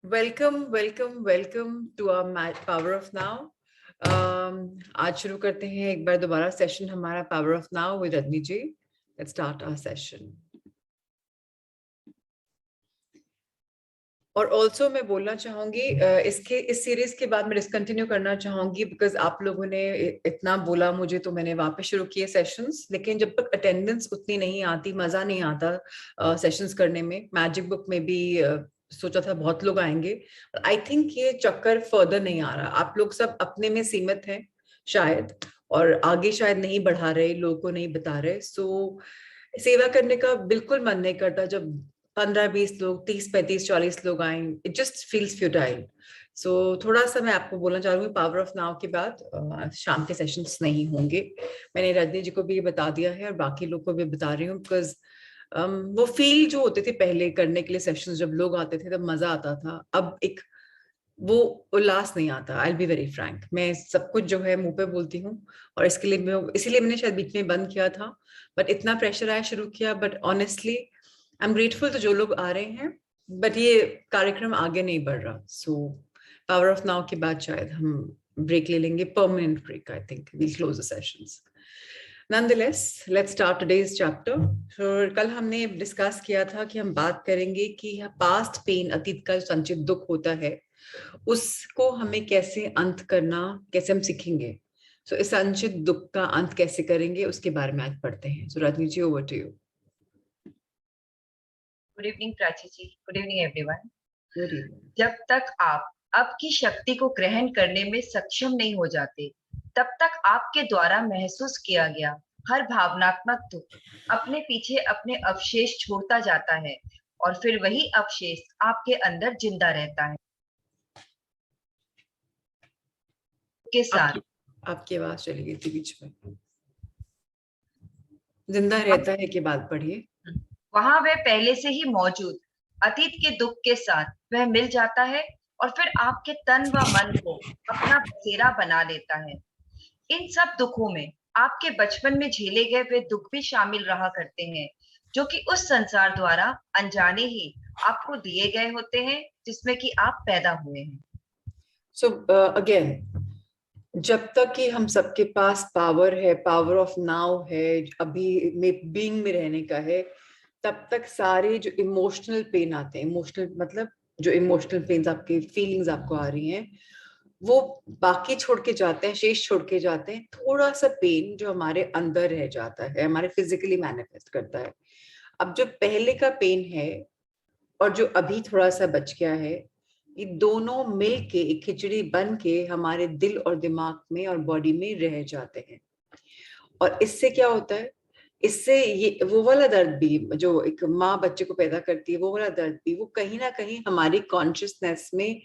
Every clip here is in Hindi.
Welcome to our power of now. आज शुरू करते हैं एक बार दोबारा सेशन हमारा power of now with Rajni ji. Let's start our session. और ऑल्सो मैं बोलना चाहूंगी इस सीरीज के बाद मैं डिसकंटिन्यू करना चाहूंगी बिकॉज आप लोगों ने इतना बोला मुझे, तो मैंने वापस शुरू किए सेशंस। लेकिन जब तक अटेंडेंस उतनी नहीं आती, मजा नहीं आता सेशंस करने में। मैजिक बुक में भी सोचा था बहुत लोग आएंगे, आई थिंक ये चक्कर फर्दर नहीं आ रहा। आप लोग सब अपने में सीमित हैं शायद, और आगे शायद नहीं बढ़ा रहे, लोगों को नहीं बता रहे। सो सेवा करने का बिल्कुल मन नहीं करता जब 15-20 लोग, 30-35-40 लोग आए। It just feels futile. So थोड़ा सा मैं आपको बोलना चाह रही हूँ, पावर ऑफ नाउ के बाद शाम के सेशंस नहीं होंगे। मैंने रजनी जी को भी ये बता दिया है और बाकी लोग को भी बता रही हूँ, बिकॉज वो फील जो होते थे पहले करने के लिए सेशंस, जब लोग आते थे तब मजा आता था। अब एक वो उल्लास नहीं आता। आई बी वेरी फ्रैंक, मैं सब कुछ जो है मुंह पे बोलती हूँ, और इसके लिए मैं, इसीलिए मैंने शायद बीच में बंद किया था। बट इतना प्रेशर आया, शुरू किया। But honestly I am grateful तो जो लोग आ रहे हैं, बट ये कार्यक्रम आगे नहीं बढ़ रहा। सो पावर ऑफ नाउ के बाद शायद हम ब्रेक ले लेंगे, permanent break. I think we'll close the sessions. Nonetheless, let's start today's chapter. So, कल हमने डिस्कस किया था कि हम बात करेंगे कि पास्ट पेन, अतीत का जो संचित दुख होता है, उसको हमें कैसे अंत करना, कैसे हम सीखेंगे। सो इस संचित दुख का अंत कैसे करेंगे, उसके बारे में आज पढ़ते हैं। So Rajni ji, over to you. Good evening Prachi ji, good evening everyone. Good evening. जब तक आप आपकी शक्ति को ग्रहण करने में सक्षम नहीं हो जाते, तब तक आपके द्वारा महसूस किया गया हर भावनात्मक दुख अपने पीछे अपने अवशेष छोड़ता जाता है, और फिर वही अवशेष आपके अंदर जिंदा रहता है के साथ। आपकी आवाज चली गई थी बीच में। जिंदा रहता है की बात पढ़िए। वहां वह पहले से ही मौजूद अतीत के दुख के साथ वह मिल जाता है, और फिर आपके तन व मन को अपना बसेरा बना लेता है। इन सब दुखों में आपके बचपन में झेले गए वे दुख भी शामिल रहा करते हैं, जो कि उस संसार द्वारा अनजाने ही आपको दिए गए होते हैं जिसमें कि आप पैदा हुए हैं। सो अगेन, जब तक कि हम सबके पास पावर है, पावर ऑफ नाउ है, अभी में बीइंग में रहने का है, तब तक सारे जो इमोशनल पेन आते हैं, इमोशनल मतलब जो इमोशनल पेन्स, आपकी फीलिंग्स आपको आ रही हैं, वो बाकी छोड़ के जाते हैं, शेष छोड़ के जाते हैं। थोड़ा सा पेन जो हमारे अंदर रह जाता है, हमारे फिजिकली मैनिफेस्ट करता है। अब जो पहले का पेन है और जो अभी थोड़ा सा बच गया है, ये दोनों मिल के एक खिचड़ी बन के हमारे दिल और दिमाग में और बॉडी में रह जाते हैं। और इससे क्या होता है, इससे ये वो वाला दर्द भी जो एक माँ बच्चे को पैदा करती है, वो वाला दर्द भी वो कहीं ना कहीं हमारी कॉन्शियसनेस में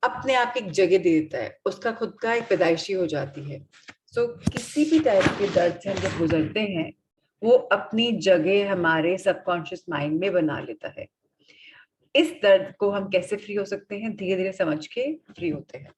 अपने आप एक जगह दे देता है, उसका खुद का एक पैदाइशी हो जाती है। सो किसी भी टाइप के दर्द से हम जब गुजरते हैं, वो अपनी जगह हमारे सबकॉन्शियस माइंड में बना लेता है। इस दर्द को हम कैसे फ्री हो सकते हैं, धीरे धीरे समझ के फ्री होते हैं।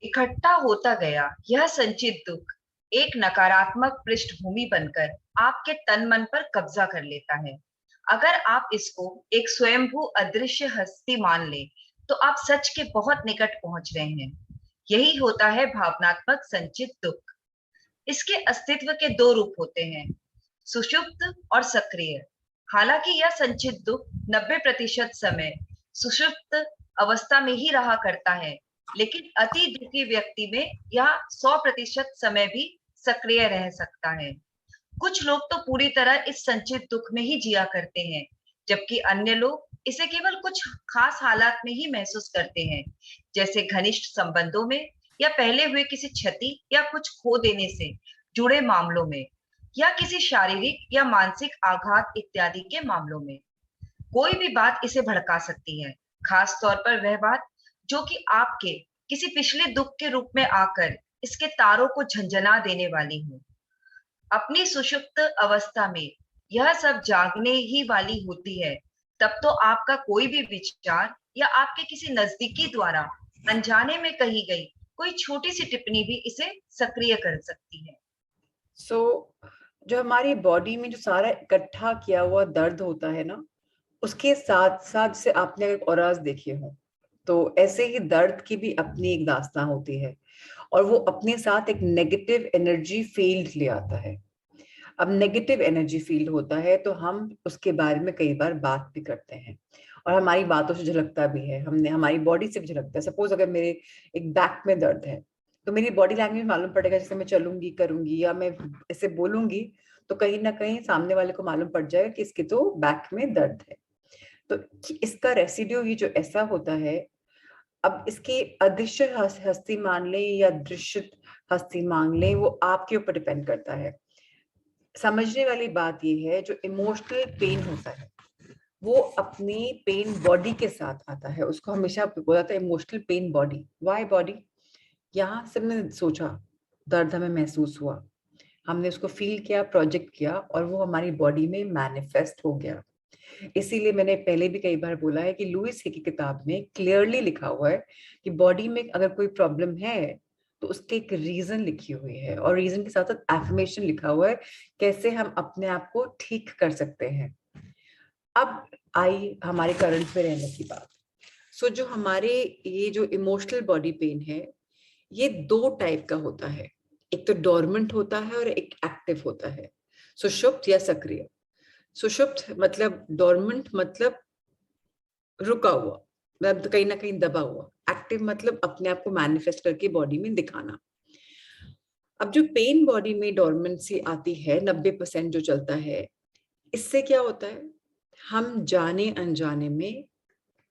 इकट्ठा होता गया यह संचित दुख एक नकारात्मक पृष्ठभूमि बनकर आपके तन मन पर कब्जा कर लेता है। अगर आप इसको एक स्वयंभू अदृश्य हस्ती मान ले, तो आप सच के बहुत निकट पहुंच रहे हैं। यही होता है भावनात्मक संचित दुख। इसके अस्तित्व के दो रूप होते हैं, सुषुप्त और सक्रिय। हालांकि यह संचित दुख 90% समय सुषुप्त अवस्था में ही रहा करता है, लेकिन अति दुखी व्यक्ति में यह 100% समय भी सक्रिय रह सकता है। कुछ लोग तो पूरी तरह इस संचित दुख में ही जिया करते हैं, जबकि अन्य लोग इसे केवल कुछ खास हालात में ही महसूस करते हैं, जैसे घनिष्ठ संबंधों में, या पहले हुए किसी क्षति या कुछ खो देने से जुड़े मामलों में, या किसी शारीरिक या मानसिक आघात इत्यादि के मामलों में। कोई भी बात इसे भड़का सकती है, खास तौर पर वह बात जो कि आपके किसी पिछले दुख के रूप में आकर इसके तारों को झंझना देने वाली हो। अपनी सुषुप्त अवस्था में यह सब जागने ही वाली होती है, तब तो आपका कोई भी विचार या आपके किसी नजदीकी द्वारा अनजाने में कही गई कोई छोटी सी टिप्पणी भी इसे सक्रिय कर सकती है। सो जो हमारी बॉडी में जो सारा इकट्ठा किया हुआ दर्द होता है ना, उसके साथ साथ से आपने अगर औराज देखे हो तो ऐसे ही दर्द की भी अपनी एक दास्तां होती है, और वो अपने साथ एक नेगेटिव एनर्जी फील्ड ले आता है। अब नेगेटिव एनर्जी फील्ड होता है तो हम उसके बारे में कई बार बात भी करते हैं, और हमारी बातों से झलकता भी है, हमने हमारी बॉडी से भी झलकता है। सपोज अगर मेरे एक बैक में दर्द है तो मेरी बॉडी लैंग्वेज मालूम पड़ेगा, जैसे मैं चलूंगी करूंगी या मैं ऐसे बोलूंगी तो कहीं ना कहीं सामने वाले को मालूम पड़ जाएगा कि इसके तो बैक में दर्द है। तो इसका रेसिड्यू ही जो ऐसा होता है, अब इसकी अदृश्य हस्ती मान ले या दृश्य हस्ती मान ले, वो आपके ऊपर डिपेंड करता है। समझने वाली बात यह है, जो इमोशनल पेन होता है वो अपनी पेन बॉडी के साथ आता है। उसको हमेशा बोला था emotional pain body. Why body? यहाँ से मैंने सोचा, दर्द हमें महसूस हुआ, हमने उसको फील किया, प्रोजेक्ट किया, और वो हमारी बॉडी में मैनिफेस्ट हो गया। इसीलिए मैंने पहले भी कई बार बोला है कि लुइस ही की किताब में क्लियरली लिखा हुआ है कि बॉडी में अगर कोई प्रॉब्लम है तो उसके एक रीजन लिखी हुई है, और रीजन के साथ साथ एफर्मेशन लिखा हुआ है कैसे हम अपने आप को ठीक कर सकते हैं। अब आई हमारे करंट में रहने की बात। सो जो हमारे ये जो इमोशनल बॉडी पेन है, ये दो टाइप का होता है। एक तो डोरमेंट होता है और एक एक्टिव होता है, सुषुप्त या सक्रिय। सुषुप्त मतलब डोरमेंट मतलब रुका हुआ, मतलब कहीं ना कहीं दबा हुआ। एक्टिव मतलब अपने आप को मैनिफेस्ट करके बॉडी में दिखाना। अब जो पेन बॉडी में डोरमेंसी आती है 90% जो चलता है, इससे क्या होता है, हम जाने अनजाने में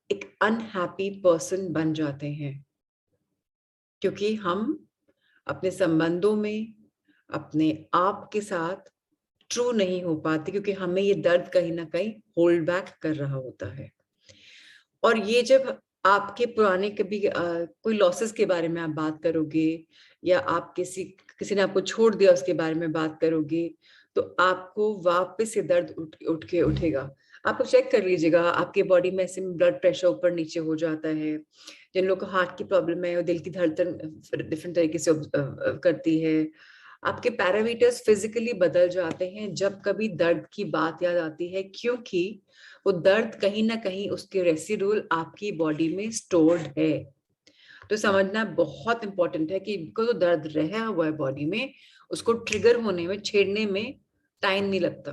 एक अनहैप्पी पर्सन बन जाते हैं, क्योंकि हम अपने संबंधों में अपने आप के साथ ट्रू नहीं हो पाते, क्योंकि हमें ये दर्द कहीं ना कहीं होल्ड बैक कर रहा होता है। और ये जब आपके पुराने कभी कोई लॉसेस के बारे में आप बात करोगे, या आप किसी किसी ने आपको छोड़ दिया उसके बारे में बात करोगे, तो आपको वापस से दर्द उठ के उठेगा। आप चेक कर लीजिएगा, आपके बॉडी में ऐसे ब्लड प्रेशर ऊपर नीचे हो जाता है। जिन लोगों को हार्ट की प्रॉब्लम है और दिल की धड़कन डिफरेंट तरीके से करती है। आपके पैरामीटर्स फिजिकली बदल जाते हैं जब कभी दर्द की बात याद आती है, क्योंकि वो दर्द कहीं ना कहीं उसके रेसिडुअल आपकी बॉडी में स्टोर्ड है। तो समझना बहुत इंपॉर्टेंट है कि बिकॉज वो दर्द रहा हुआ है बॉडी में, उसको ट्रिगर होने में, छेड़ने में टाइम नहीं लगता।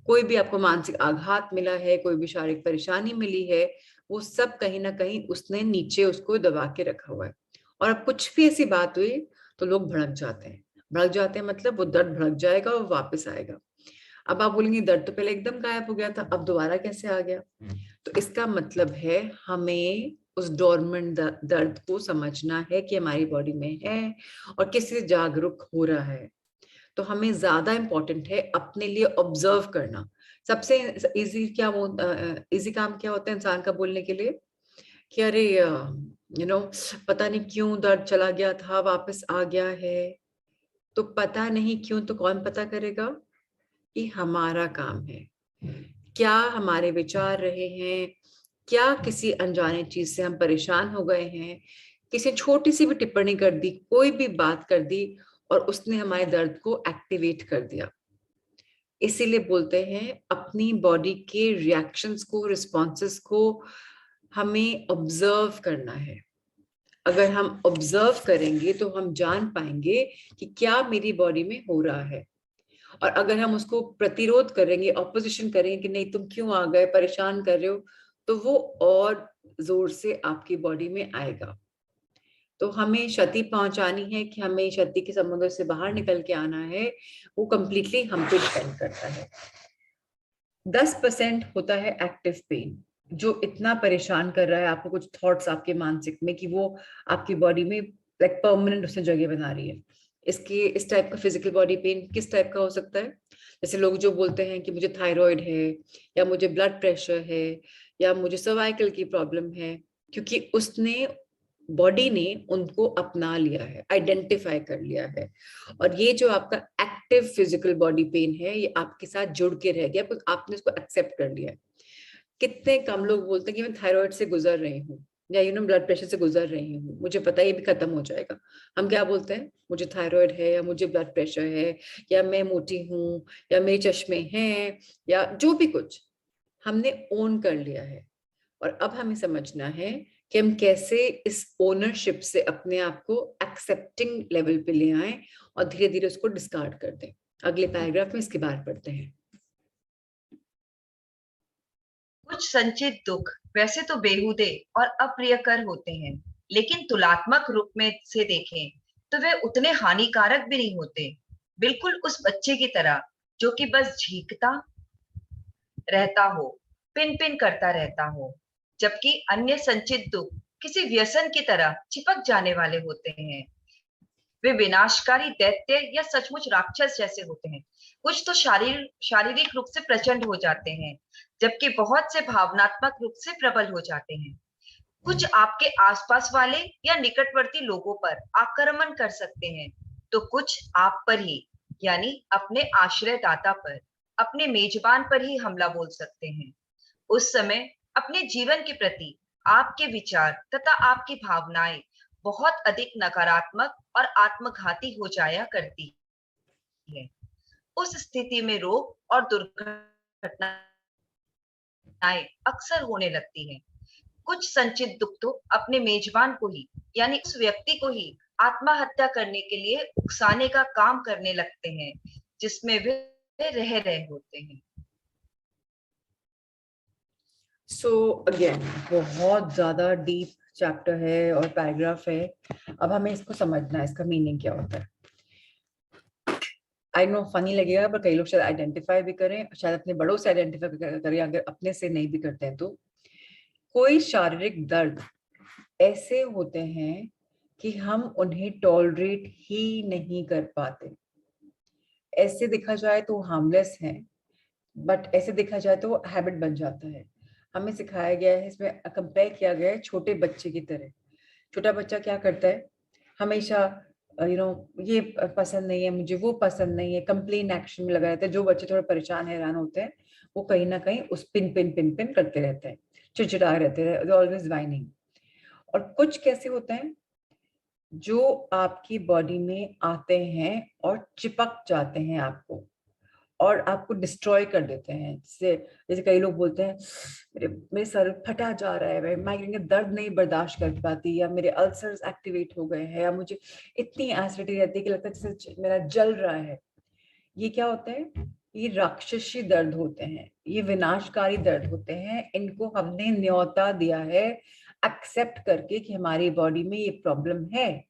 कोई भी आपको मानसिक आघात मिला है, कोई भी शारीरिक परेशानी मिली है, वो सब कहीं ना कहीं उसने नीचे उसको दबा के रखा हुआ है। और अब कुछ भी ऐसी बात हुई तो लोग भड़क जाते हैं। भड़क जाते हैं मतलब वो दर्द भड़क जाएगा और वापस आएगा। अब आप बोलेंगे दर्द तो पहले एकदम गायब हो गया था, अब दोबारा कैसे आ गया? तो इसका मतलब है हमें उस डोरमेंट दर्द को समझना है कि हमारी बॉडी में है और किसी से जागरूक हो रहा है। तो हमें ज्यादा इंपॉर्टेंट है अपने लिए ऑब्जर्व करना। सबसे इजी क्या वो इजी काम क्या होता है इंसान का बोलने के लिए कि अरे पता नहीं क्यों दर्द चला गया था वापस आ गया है। तो पता नहीं क्यों तो कौन पता करेगा? कि हमारा काम है। क्या हमारे विचार रहे हैं, क्या किसी अनजाने चीज से हम परेशान हो गए हैं, किसी छोटी सी भी टिप्पणी कर दी, कोई भी बात कर दी और उसने हमारे दर्द को एक्टिवेट कर दिया। इसीलिए बोलते हैं अपनी बॉडी के रिएक्शंस को, रिस्पॉन्सेस को हमें ऑब्जर्व करना है। अगर हम ऑब्जर्व करेंगे तो हम जान पाएंगे कि क्या मेरी बॉडी में हो रहा है। और अगर हम उसको प्रतिरोध करेंगे, ऑपोजिशन करेंगे कि नहीं तुम क्यों आ गए, परेशान कर रहे हो, तो वो और जोर से आपकी बॉडी में आएगा। तो हमें क्षति पहुंचानी है कि हमें क्षति के समुद्र से बाहर निकल के आना है, वो कंप्लीटली हम पे डिपेंड करता है। 10% होता है एक्टिव पेन, जो इतना परेशान कर रहा है आपको, कुछ थॉट्स आपके मानसिक में कि वो आपकी बॉडी में लाइक परमानेंट उसने जगह बना रही है। इसके इस टाइप का फिजिकल बॉडी पेन किस टाइप का हो सकता है? जैसे लोग जो बोलते हैं कि मुझे थायराइड है, या मुझे ब्लड प्रेशर है, या मुझे सर्वाइकल की प्रॉब्लम है, क्योंकि उसने बॉडी ने उनको अपना लिया है, आइडेंटिफाई कर लिया है। और ये जो आपका एक्टिव फिजिकल बॉडी पेन है, ये आपके साथ जुड़ के रह गया, आपने उसको एक्सेप्ट कर लिया है। कितने कम लोग बोलते हैं कि मैं थायराइड से गुजर रही हूँ, या ब्लड प्रेशर से गुजर रही हूँ, मुझे पता है ये भी खत्म हो जाएगा। हम क्या बोलते हैं? मुझे थायराइड है, या मुझे ब्लड प्रेशर है, या मैं मोटी हूँ, या मेरे चश्मे हैं, या जो भी कुछ। हमने ओन कर लिया है, और अब हमें समझना है कि हम कैसे इस ओनरशिप से अपने आप को एक्सेप्टिंग लेवल पे ले आए और धीरे धीरे उसको डिस्कार्ड कर दें। अगले पैराग्राफ में इसके बारे पढ़ते हैं। कुछ संचित दुख वैसे तो बेहूदे और अप्रियकर होते हैं, लेकिन तुलनात्मक रूप में से देखें तो वे उतने हानिकारक भी नहीं होते। बिल्कुल उस बच्चे की तरह जो कि बस झींकता रहता हो, पिन पिन करता रहता हो, जबकि अन्य संचित दुख किसी व्यसन की तरह चिपक जाने वाले होते हैं। वे विनाशकारी दैत्य या सचमुच राक्षस जैसे होते हैं। कुछ तो शारीरिक रूप से प्रचंड हो जाते हैं, जबकि बहुत से भावनात्मक रूप से प्रबल हो जाते हैं। कुछ आपके आसपास वाले या निकटवर्ती लोगों पर आक्रमण कर सकते हैं, तो कुछ आप पर ही, यानी अपने आश्रयदाता पर, अपने मेजबान पर ही हमला बोल सकते हैं। उस समय अपने जीवन के प्रति आपके विचार तथा आपकी भावनाएं बहुत अधिक नकारात्मक और आत्मघाती हो जाया करती है। उस स्थिति में रोग और दुर्घटनाएं अक्सर होने लगती हैं। कुछ संचित दुख तो अपने मेजबान को ही, यानी उस व्यक्ति को ही आत्महत्या करने के लिए उकसाने का काम करने लगते हैं जिसमें वे रह रहे होते हैं। सो अगेन बहुत ज्यादा डीप चैप्टर है और पैराग्राफ है। अब हमें इसको समझना है, इसका मीनिंग क्या होता है। आई नो फनी लगेगा, पर कई लोग शायद आइडेंटिफाई भी करें, शायद अपने बड़ों से आइडेंटिफाई करें, अगर अपने से नहीं भी करते हैं तो। कोई शारीरिक दर्द ऐसे होते हैं कि हम उन्हें टॉलरेट ही नहीं कर पाते। ऐसे देखा जाए तो हार्मलेस है, बट ऐसे देखा जाए तो वो हैबिट बन जाता है। हमें सिखाया गया है, इसमें कंपेयर किया गया है छोटे बच्चे की तरह। छोटा बच्चा क्या करता है, हमेशा ये पसंद नहीं है मुझे, वो पसंद नहीं है, कंप्लेन एक्शन में लगा रहता है। जो बच्चे थोड़े परेशान हैरान होते हैं वो कहीं ना कहीं उस पिन पिन पिन पिन करते रहते हैं, चिड़चिड़ा रहते हैं, ऑलवेज वाइनिंग। और कुछ कैसे होते हैं जो आपकी बॉडी में आते हैं और चिपक जाते हैं आपको, और आपको डिस्ट्रॉय कर देते हैं। जैसे जैसे कई लोग बोलते हैं मेरे सर फटा जा रहा है, मैं माइग्रेन का दर्द नहीं बर्दाश्त कर पाती, या मेरे अल्सर्स एक्टिवेट हो गए हैं, या मुझे इतनी एसिडिटी रहती है कि लगता है जैसे मेरा जल रहा है। ये क्या होता है, ये राक्षसी दर्द होते हैं, ये विनाशकारी दर्द होते हैं। इनको हमने न्योता दिया है एक्सेप्ट करके कि हमारी बॉडी में ये प्रॉब्लम है,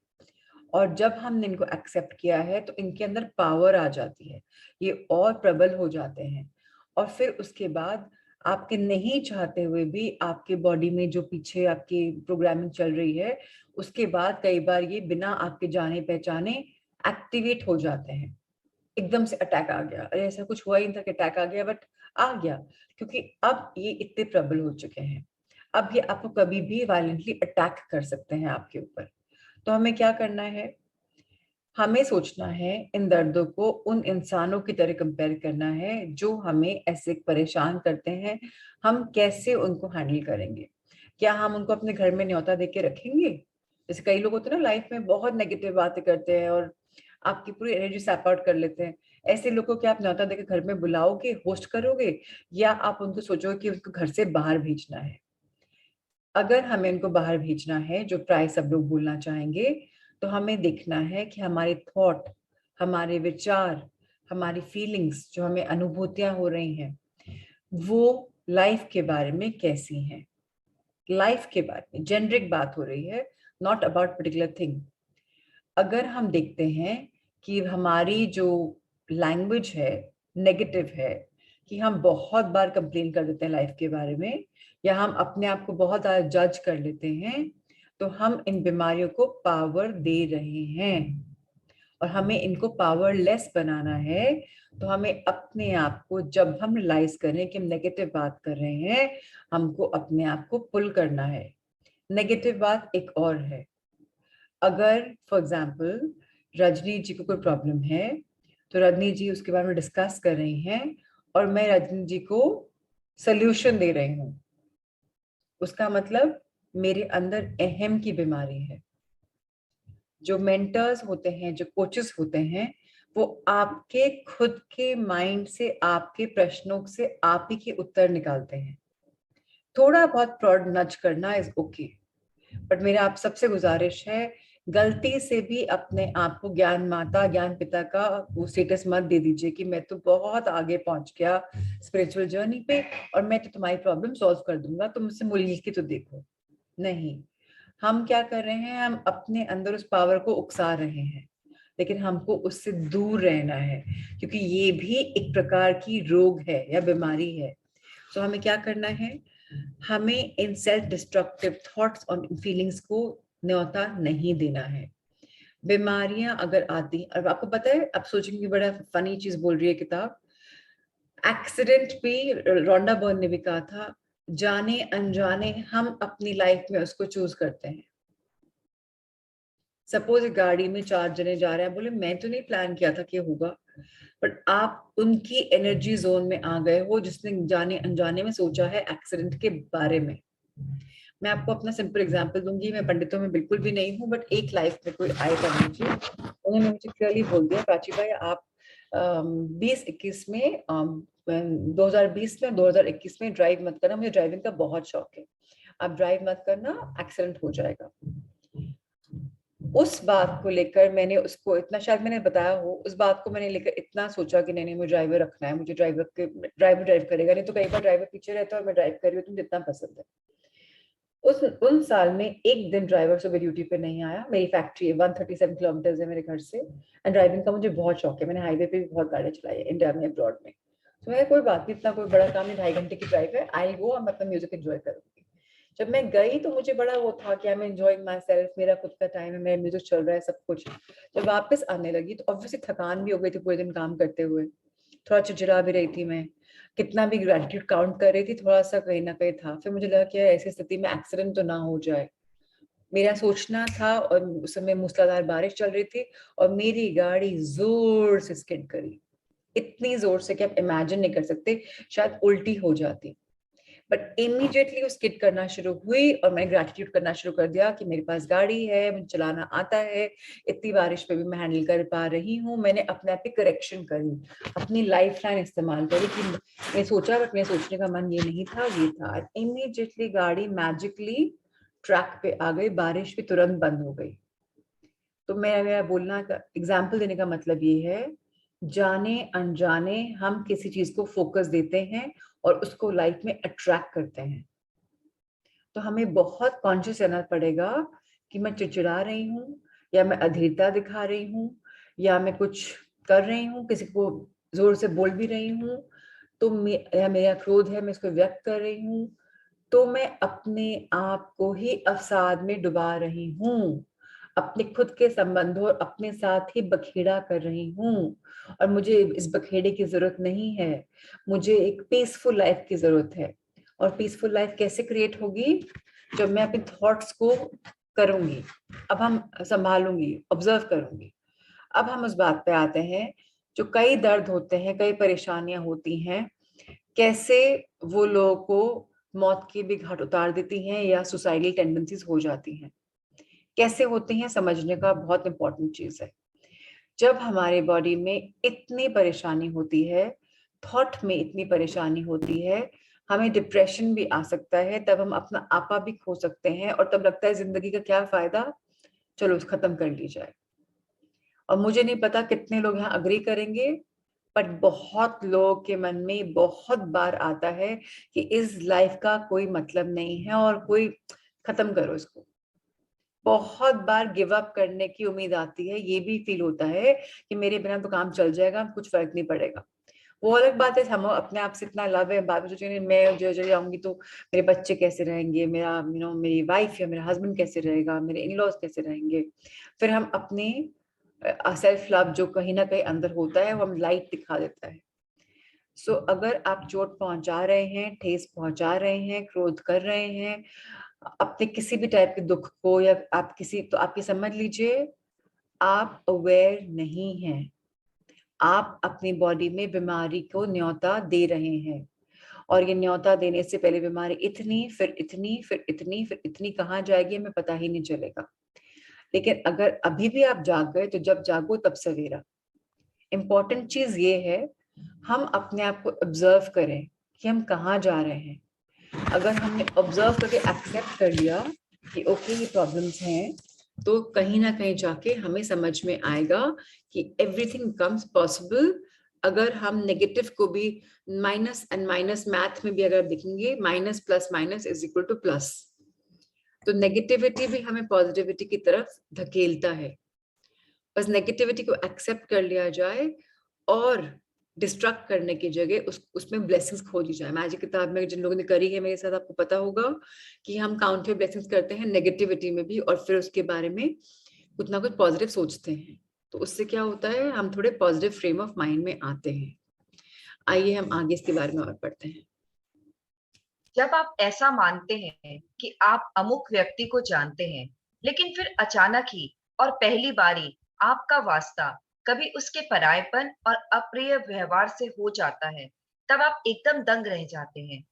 और जब हमने इनको एक्सेप्ट किया है तो इनके अंदर पावर आ जाती है, ये और प्रबल हो जाते हैं। और फिर उसके बाद आपके नहीं चाहते हुए भी आपके बॉडी में जो पीछे आपकी प्रोग्रामिंग चल रही है, उसके बाद कई बार ये बिना आपके जाने पहचाने एक्टिवेट हो जाते हैं। एकदम से अटैक आ गया, अरे ऐसा कुछ हुआ ही नहीं था कि अटैक आ गया, बट आ गया, क्योंकि अब ये इतने प्रबल हो चुके हैं। अब ये आपको कभी भी वायलेंटली अटैक कर सकते हैं आपके ऊपर। तो हमें क्या करना है, हमें सोचना है इन दर्दों को उन इंसानों की तरह कंपेयर करना है जो हमें ऐसे परेशान करते हैं। हम कैसे उनको हैंडल करेंगे? क्या हम उनको अपने घर में न्योता दे के रखेंगे? जैसे कई लोग होते हैं ना, लाइफ में बहुत नेगेटिव बातें करते हैं और आपकी पूरी एनर्जी सैप आउट कर लेते हैं। ऐसे लोगों को आप न्योता देकर घर में बुलाओगे, होस्ट करोगे, या आप उनको सोचोगे कि उनको घर से बाहर भेजना है? अगर हमें इनको बाहर भेजना है, जो प्राय सब लोग बोलना चाहेंगे, तो हमें देखना है कि हमारे थॉट, हमारे विचार, हमारी फीलिंग्स, जो हमें अनुभूतियां हो रही हैं, वो लाइफ के बारे में कैसी हैं। लाइफ के बारे में जेनरिक बात हो रही है, नॉट अबाउट पर्टिकुलर थिंग। अगर हम देखते हैं कि हमारी जो लैंग्वेज है नेगेटिव है, कि हम बहुत बार कंप्लेन कर देते हैं लाइफ के बारे में, या हम अपने आप को बहुत ज्यादा जज कर लेते हैं, तो हम इन बीमारियों को पावर दे रहे हैं, और हमें इनको पावरलेस बनाना है। तो हमें अपने आप को, जब हम रियलाइज करें कि हम नेगेटिव बात कर रहे हैं, हमको अपने आप को पुल करना है। नेगेटिव बात एक और है, अगर फॉर एग्जाम्पल रजनी जी को कोई प्रॉब्लम है, तो रजनी जी उसके बारे में डिस्कस कर रही हैं, और मैं रजनी जी को सल्यूशन दे रही हूँ, उसका मतलब मेरे अंदर अहम की बीमारी है। जो मेंटर्स होते हैं, जो कोचेस होते हैं, वो आपके खुद के माइंड से, आपके प्रश्नों से आप ही के उत्तर निकालते हैं। थोड़ा बहुत प्रॉड नच करना इज ओके, बट मेरा आप सबसे गुजारिश है, गलती से भी अपने आप को ज्ञान माता, ज्ञान पिता का वो स्टेटस मत दे दीजिए कि मैं तो बहुत आगे पहुंच गया स्पिरिचुअल जर्नी पे और मैं तो तुम्हारी प्रॉब्लम सॉल्व कर दूंगा, तुम मुझसे मिल के तो देखो। नहीं, हम क्या कर रहे हैं, हम अपने अंदर उस पावर को उकसा रहे हैं, लेकिन हमको उससे दूर रहना है, क्योंकि ये भी एक प्रकार की रोग है या बीमारी है। तो हमें क्या करना है, हमें इन सेल्फ डिस्ट्रक्टिव थॉट्स और फीलिंग्स को न्योता नहीं देना है। बीमारियां अगर आती, और आपको पता है, आप सोचेंगे बड़ा फनी चीज बोल रही है किताब, एक्सीडेंट भी रोंडा बर्न ने भी कहा था, जाने अनजाने हम अपनी लाइफ में उसको चूज करते हैं। सपोज गाड़ी में 4 जने जा रहे हैं, बोले मैं तो नहीं प्लान किया था कि होगा, बट आप उनकी एनर्जी जोन में आ गए हो जिसने जाने अनजाने में सोचा है एक्सीडेंट के बारे में। मैं आपको अपना सिंपल एग्जांपल दूंगी, मैं पंडितों में बिल्कुल भी नहीं हूँ, बट एक लाइफ में कोई आए था मुझे, उन्होंने मुझे क्लियरली बोल दिया, प्राची भाई आप 2021 में 2020 में 2021 में ड्राइव मत करना, मुझे ड्राइविंग का बहुत शौक है, आप ड्राइव मत करना, एक्सीडेंट हो जाएगा। उस बात को लेकर मैंने उसको इतना, शायद मैंने बताया हो, उस बात को मैंने लेकर इतना सोचा कि नहीं नहीं, मुझे ड्राइवर रखना है, मुझे ड्राइवर ड्राइव करेगा, नहीं तो कई बार ड्राइवर पीछे रहता है और मैं ड्राइव कर रही हूँ, तुम जितना पसंद है। उन साल में एक दिन ड्राइवर सुबह ड्यूटी पे नहीं आया। मेरी फैक्ट्री है 137 किलोमीटर है मेरे घर से, एंड ड्राइविंग का मुझे बहुत शौक है, मैंने हाईवे पे भी बहुत गाड़ी चलाई है, इंडिया में, अब्रॉड में। तो मैं कोई बात नहीं, इतना कोई बड़ा काम नहीं, 2.5 घंटे की ड्राइव है, आई गो, मैं अपना म्यूजिक एंजॉय करूंगी। जब मैं गई तो मुझे बड़ा वो था कि I am enjoying my self, मेरा खुद का टाइम है, मेरा म्यूजिक चल रहा है, सब कुछ। जब वापस आने लगी तो ऑब्वियसली थकान भी हो गई थी पूरे दिन काम करते हुए, थोड़ा चिड़चिड़ा भी रही थी मैं, कितना भी ग्रेटिट्यूड काउंट कर रही थी, थोड़ा सा कहीं ना कहीं था। फिर मुझे लगा कि ऐसी स्थिति में एक्सीडेंट तो ना हो जाए, मेरा सोचना था, और उस समय मूसलाधार बारिश चल रही थी और मेरी गाड़ी जोर से स्किड करी, इतनी जोर से कि आप इमेजिन नहीं कर सकते, शायद उल्टी हो जाती। बट इमीडिएटली वो स्किड करना शुरू हुई और मैंने ग्रेटिट्यूड करना शुरू कर दिया कि मेरे पास गाड़ी है, मुझे चलाना आता है, इतनी बारिश में भी मैं हैंडल कर पा रही हूँ। मैंने अपने आप की करेक्शन करी, अपनी लाइफ लाइन इस्तेमाल करी कि मैं सोचा, बट मेरे सोचने का मन ये नहीं था, ये था। इमीडिएटली गाड़ी मैजिकली ट्रैक पे आ गई, बारिश भी तुरंत बंद हो गई। तो मेरा बोलना का, एग्जाम्पल देने का मतलब ये है, जाने अनजाने हम किसी चीज को फोकस देते हैं और उसको लाइफ में अट्रैक्ट करते हैं। तो हमें बहुत कॉन्शियस रहना पड़ेगा कि मैं चिड़चिड़ा रही हूँ, या मैं अधीरता दिखा रही हूँ, या मैं कुछ कर रही हूँ, किसी को जोर से बोल भी रही हूँ, तो या मेरा क्रोध है, मैं इसको व्यक्त कर रही हूँ, तो मैं अपने आप को ही अवसाद में डुबा रही हूँ, अपने खुद के संबंधों और अपने साथ ही बखेड़ा कर रही हूँ। और मुझे इस बखेड़े की जरूरत नहीं है, मुझे एक पीसफुल लाइफ की जरूरत है। और पीसफुल लाइफ कैसे क्रिएट होगी, जब मैं अपने थॉट्स को करूंगी, अब हम संभालूंगी, ऑब्जर्व करूंगी। अब हम उस बात पे आते हैं, जो कई दर्द होते हैं, कई परेशानियां होती हैं, कैसे वो लोगों को मौत की भी घाट उतार देती हैं या सुसाइडल टेंडेंसीज हो जाती हैं। कैसे होती हैं समझने का बहुत इंपॉर्टेंट चीज है। जब हमारे बॉडी में इतनी परेशानी होती है, थॉट में इतनी परेशानी होती है, हमें डिप्रेशन भी आ सकता है, तब हम अपना आपा भी खो सकते हैं, और तब लगता है जिंदगी का क्या फायदा, चलो खत्म कर ली जाए। और मुझे नहीं पता कितने लोग यहाँ अग्री करेंगे, बट बहुत लोगों के मन में बहुत बार आता है कि इस लाइफ का कोई मतलब नहीं है और कोई, खत्म करो इसको। बहुत बार गिव अप करने की उम्मीद आती है, ये भी फील होता है कि मेरे बिना तो काम चल जाएगा, कुछ फर्क नहीं पड़ेगा। वो अलग बात है, हम अपने आप से इतना लव है, बाद में सोचेंगे मैं जो जो जाऊंगी तो मेरे बच्चे कैसे रहेंगे, मेरा मेरी वाइफ या मेरा हस्बैंड कैसे रहेगा, मेरे इन लॉज कैसे रहेंगे। फिर हम अपने सेल्फ लव जो कहीं ना कहीं अंदर होता है, वो हम लाइट दिखा देता है। सो अगर आप चोट पहुंचा रहे हैं, ठेस पहुंचा रहे हैं, क्रोध कर रहे हैं अपने किसी भी टाइप के दुख को, या आप किसी, तो आप ये समझ लीजिए आप अवेयर नहीं हैं, आप अपनी बॉडी में बीमारी को न्योता दे रहे हैं। और ये न्योता देने से पहले बीमारी इतनी, फिर इतनी, फिर इतनी, फिर इतनी कहाँ जाएगी हमें पता ही नहीं चलेगा। लेकिन अगर अभी भी आप जाग गए, तो जब जागो तब सवेरा। इम्पोर्टेंट चीज ये है हम अपने आप को ऑब्जर्व करें कि हम कहाँ जा रहे हैं। अगर हमने ऑब्जर्व करके एक्सेप्ट कर लिया कि ओके ये प्रॉब्लम्स हैं, तो कहीं ना कहीं जाके हमें समझ में आएगा कि एवरीथिंग कम्स पॉसिबल। अगर हम नेगेटिव को भी माइनस एंड माइनस मैथ में भी अगर देखेंगे, minus plus minus is equal two plus, तो नेगेटिविटी भी हमें पॉजिटिविटी की तरफ धकेलता है। बस नेगेटिविटी को एक्सेप्ट कर लिया जाए और डिस्ट्रक्ट करने की जगह उसमें ब्लेसिंग्स खोजी जाए। मैजिक किताब में जिन लोगों ने करी है मेरे साथ, आपको पता होगा कि हम काउंटर ब्लेसिंग्स करते हैं नेगेटिविटी में भी, और फिर उसके बारे में कुछ ना कुछ पॉजिटिव सोचते हैं। तो उससे क्या होता है, हम थोड़े पॉजिटिव फ्रेम ऑफ माइंड में आते हैं। आइए हम आगे इसके बारे में और पढ़ते हैं। जब आप ऐसा मानते हैं कि आप अमुक व्यक्ति को जानते हैं, लेकिन फिर अचानक ही और पहली बारी आपका वास्ता कभी उसके परायपन और अप्रिय व्यवहार से हो जाता है, तब आप एकदम दंग रह जाते हैं।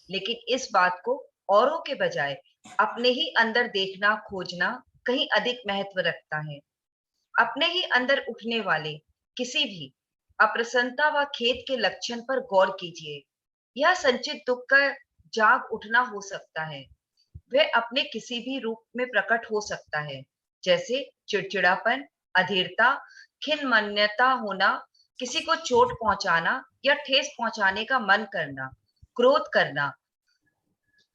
लेकिन इस बात को औरों के बजाय अपने ही अंदर देखना खोजना कहीं अधिक महत्व रखता है। अपने ही अंदर उठने वाले किसी भी अप्रसन्नता व खेद के लक्षण पर गौर कीजिए। यह संचित दुख का जाग उठना हो सकता है। वह अपने किसी भी रूप में प्रकट हो सकता है, जैसे चिड़चिड़ापन, अधीरता, खिन्नमन्यता होना, किसी को चोट पहुंचाना या ठेस पहुंचाने का मन करना, क्रोध करना,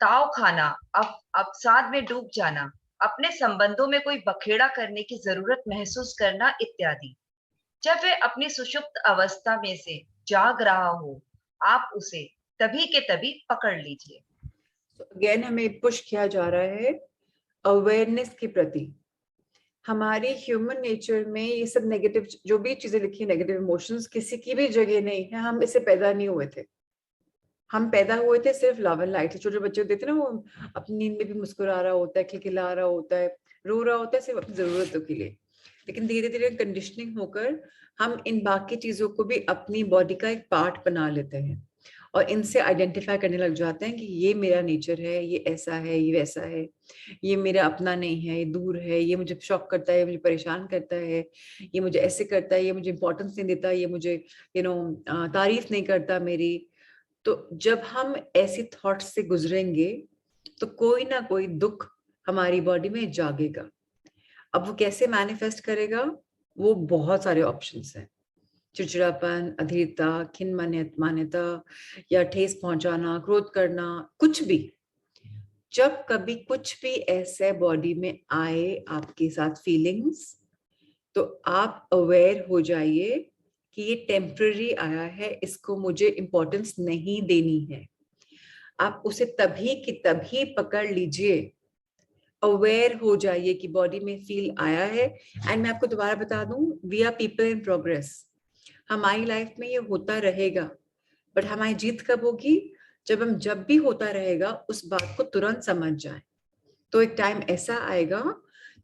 ताव खाना, अवसाद में डूब जाना, अपने संबंधों में कोई बखेड़ा करने की जरूरत महसूस करना इत्यादि। जब वह अपनी सुषुप्त अवस्था में से जाग रहा हो, आप उसे तभी के तभी पकड़ लीजिए। अगेन हमें पुश किया जा रहा है अवेयरनेस के प्रति। हमारे ह्यूमन नेचर में ये सब नेगेटिव जो भी चीजें लिखी, नेगेटिव इमोशंस किसी की भी जगह नहीं है। हम इससे पैदा नहीं हुए थे। हम पैदा हुए थे सिर्फ लव एंड लाइट से। छोटे बच्चे देते ना, वो अपनी नींद में भी मुस्कुरा रहा होता है, खिलखिला रहा होता है, रो रहा होता है सिर्फ अपनी जरूरतों के लिए। लेकिन धीरे धीरे कंडीशनिंग होकर हम इन बाकी चीजों को भी अपनी बॉडी का एक पार्ट बना लेते हैं और इनसे आइडेंटिफाई करने लग जाते हैं कि ये मेरा नेचर है, ये ऐसा है, ये वैसा है, ये मेरा अपना नहीं है, ये दूर है, ये मुझे शॉक करता है, मुझे परेशान करता है, ये मुझे ऐसे करता है, ये मुझे इंपॉर्टेंस नहीं देता, ये मुझे तारीफ नहीं करता मेरी। तो जब हम ऐसी थॉट से गुजरेंगे तो कोई ना कोई दुख हमारी बॉडी में जागेगा। अब वो कैसे मैनिफेस्ट करेगा, वो बहुत सारे ऑप्शंस हैं। चिड़चिड़ापन, अधीरता, खिन्न मान्यता या ठेस पहुंचाना, क्रोध करना, कुछ भी। जब कभी कुछ भी ऐसे बॉडी में आए आपके साथ फीलिंग्स, तो आप अवेयर हो जाइए कि ये टेम्पररी आया है, इसको मुझे इंपॉर्टेंस नहीं देनी है। आप उसे तभी की तभी पकड़ लीजिए। अवेयर हो जाइए कि बॉडी में फील आया है। एंड मैं आपको दोबारा बता दूं, we are people in progress. हमारी लाइफ में ये होता रहेगा, बट हमारी जीत कब होगी, जब भी होता रहेगा उस बात को तुरंत समझ जाए। तो एक टाइम ऐसा आएगा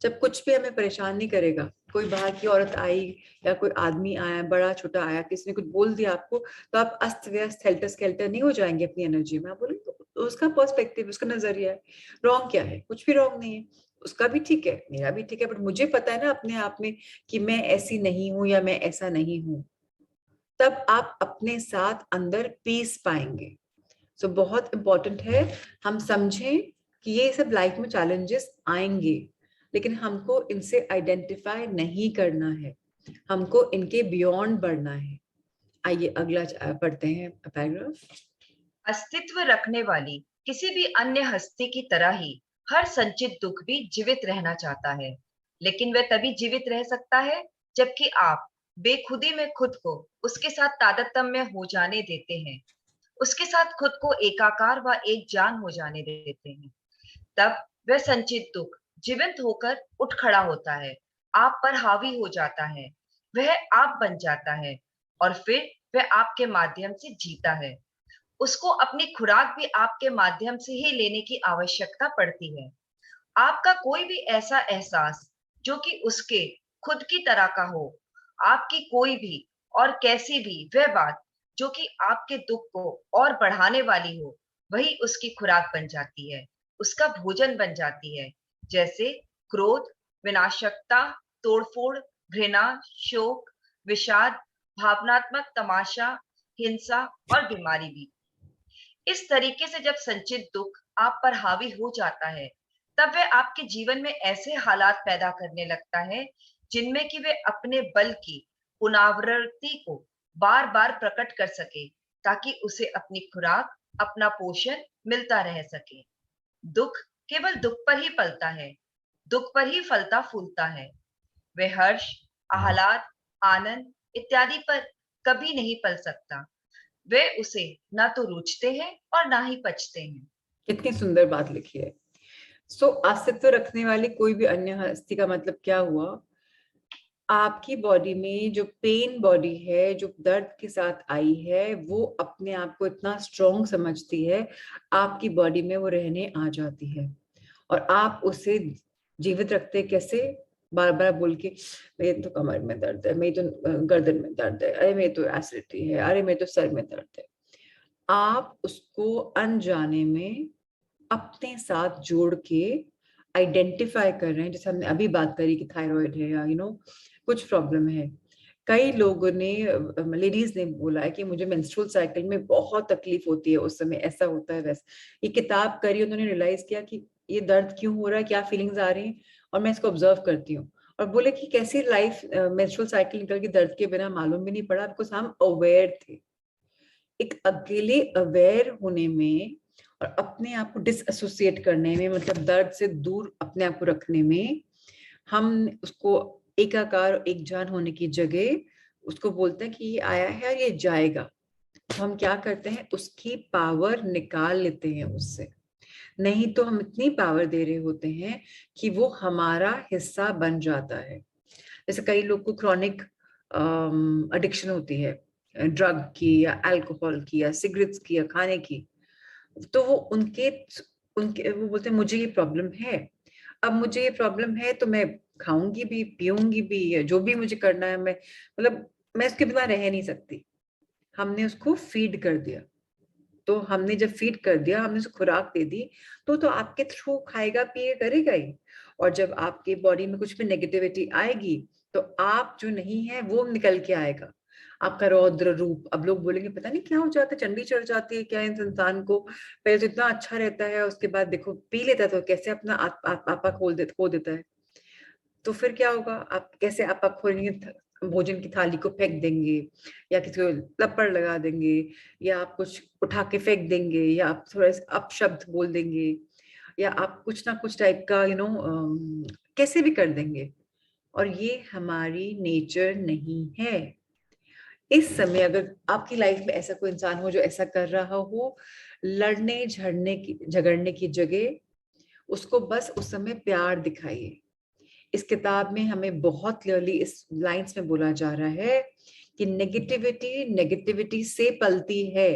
जब कुछ भी हमें परेशान नहीं करेगा। कोई बाहर की औरत आई या कोई आदमी आया, बड़ा छोटा आया, किसी ने कुछ बोल दिया आपको, तो आप अस्त व्यस्त हेल्टर स्केल्टर नहीं हो जाएंगे अपनी एनर्जी में। आप बोलेंगे तो उसका पर्सपेक्टिव, उसका नजरिया है। रॉन्ग क्या है, कुछ भी रॉन्ग नहीं है। उसका भी ठीक है, मेरा भी ठीक है, बट मुझे पता है ना अपने आप में कि मैं ऐसी नहीं हूं या मैं ऐसा नहीं हूं। तब आप अपने साथ अंदर पीस पाएंगे। सो बहुत इंपॉर्टेंट है हम समझें कि ये सब लाइफ में चैलेंजेस आएंगे, लेकिन हमको इनसे आइडेंटिफाई नहीं करना है, हमको इनके बियॉन्ड बढ़ना है। आइए अगला पढ़ते हैं पैराग्राफ। अस्तित्व रखने वाली किसी भी अन्य हस्ती की तरह ही हर संचित दुख भी जीवित रहना चाहता है, लेकिन वह तभी जीवित रह सकता है जबकि आप बेखुदी में खुद को उसके साथ तादात्म्य हो जाने देते हैं, उसके साथ खुद को एकाकार व एक जान हो जाने देते हैं। तब वह संचित दुख जीवंत होकर उठ खड़ा होता है, आप पर हावी हो जाता है, वह आप बन जाता है और फिर वह आपके माध्यम से जीता है। उसको अपनी खुराक भी आपके माध्यम से ही लेने की आवश्यकता पड़ती है। आपका कोई भी ऐसा एहसास जो कि उसके खुद की तरह का हो, आपकी कोई भी और कैसी भी वह बात जो कि आपके दुख को और बढ़ाने वाली हो, वही उसकी खुराक बन जाती है, उसका भोजन बन जाती है। जैसे क्रोध, विनाशकता, तोड़फोड़, घृणा, शोक, विषाद, भावनात्मक तमाशा, हिंसा और बीमारी भी। इस तरीके से जब संचित दुख आप पर हावी हो जाता है, तब वह आपके जीवन में ऐसे हालात पैदा करने लगता है जिनमें कि वे अपने बल की पुनरावृत्ति को बार बार प्रकट कर सके, ताकि उसे अपनी खुराक, अपना पोषण मिलता रह सके। दुख केवल दुख पर ही पलता है, दुख पर ही फलता फूलता है। वे हर्ष, आह्लाद, आनंद इत्यादि पर कभी नहीं पल सकता। वे उसे ना तो रुचते हैं और ना ही पचते हैं। कितनी सुंदर बात लिखी है। सो अस्तित्व रखने वाली कोई भी अन्य हस्ती का मतलब क्या हुआ? आपकी बॉडी में जो पेन बॉडी है, जो दर्द के साथ आई है, वो अपने आप को इतना स्ट्रॉन्ग समझती है, आपकी बॉडी में वो रहने आ जाती है और आप उसे जीवित रखते कैसे? बार बार बोल के मेरे तो कमर में दर्द है, मेरी तो गर्दन में दर्द है, अरे मेरी तो एसिडिटी है, अरे मेरे तो सर में दर्द है। आप उसको अनजाने में अपने साथ जोड़ के आइडेंटिफाई कर रहे हैं। जैसे हमने अभी बात करी कि थायराइड है या कुछ प्रॉब्लम है। कई लोगों ने, लेडीज ने बोला है कि मुझे मेंस्ट्रुअल साइकिल में बहुत तकलीफ होती है, उस समय ऐसा होता है वैसा। ये किताब करी, उन्होंने रियलाइज किया कि ये दर्द क्यों हो रहा है, क्या फीलिंग्स आ रही हैं, और मैं इसको ऑब्जर्व करती हूँ। और बोले कि कैसी लाइफ मेंस्ट्रुअल साइकिल निकल के दर्द के बिना मालूम भी नहीं पड़ा, बिकॉज हम अवेयर थे। एक अकेले अवेयर होने में और अपने आप को डिसएसोसिएट करने में, मतलब दर्द से दूर अपने आप को रखने में, हम उसको एकाकार, एक जान होने की जगह उसको बोलते हैं कि ये आया है और ये जाएगा। तो हम क्या करते हैं, उसकी पावर निकाल लेते हैं उससे। नहीं तो हम इतनी पावर दे रहे होते हैं कि वो हमारा हिस्सा बन जाता है। जैसे कई लोग को क्रॉनिक एडिक्शन होती है, ड्रग की या अल्कोहल की या सिगरेट्स की या खाने की। तो वो उनके उनके वो बोलते हैं मुझे ये प्रॉब्लम है, अब मुझे ये प्रॉब्लम है तो मैं खाऊंगी भी, पीऊंगी भी, या जो भी मुझे करना है, मैं मतलब मैं उसके बिना रह नहीं सकती। हमने उसको फीड कर दिया। तो हमने जब फीड कर दिया, हमने उसको खुराक दे दी, तो आपके थ्रू खाएगा पिएगा करेगा ही। और जब आपके बॉडी में कुछ भी नेगेटिविटी आएगी, तो आप जो नहीं है वो निकल के आएगा, आपका रौद्र रूप। अब लोग बोलेंगे पता नहीं क्या हो जाता है, चंडी चढ़ जाती है क्या इस इंसान को, पहले तो इतना अच्छा रहता है, उसके बाद देखो पी लेता है तो कैसे अपना आपा खो देता है। तो फिर क्या होगा, आप कैसे आपा खोलेंगे, भोजन की थाली को फेंक देंगे, या किसी को लपड़ लगा देंगे, या आप कुछ उठा के फेंक देंगे, या आप थोड़ा अपशब्द बोल देंगे, या आप कुछ ना कुछ टाइप का कैसे भी कर देंगे। और ये हमारी नेचर नहीं है। इस समय अगर आपकी लाइफ में ऐसा कोई इंसान हो जो ऐसा कर रहा हो, लड़ने झगड़ने की जगह उसको बस उस समय प्यार दिखाइए। इस किताब में हमें बहुत क्लियरली इस लाइंस में बोला जा रहा है कि नेगेटिविटी नेगेटिविटी से पलती है।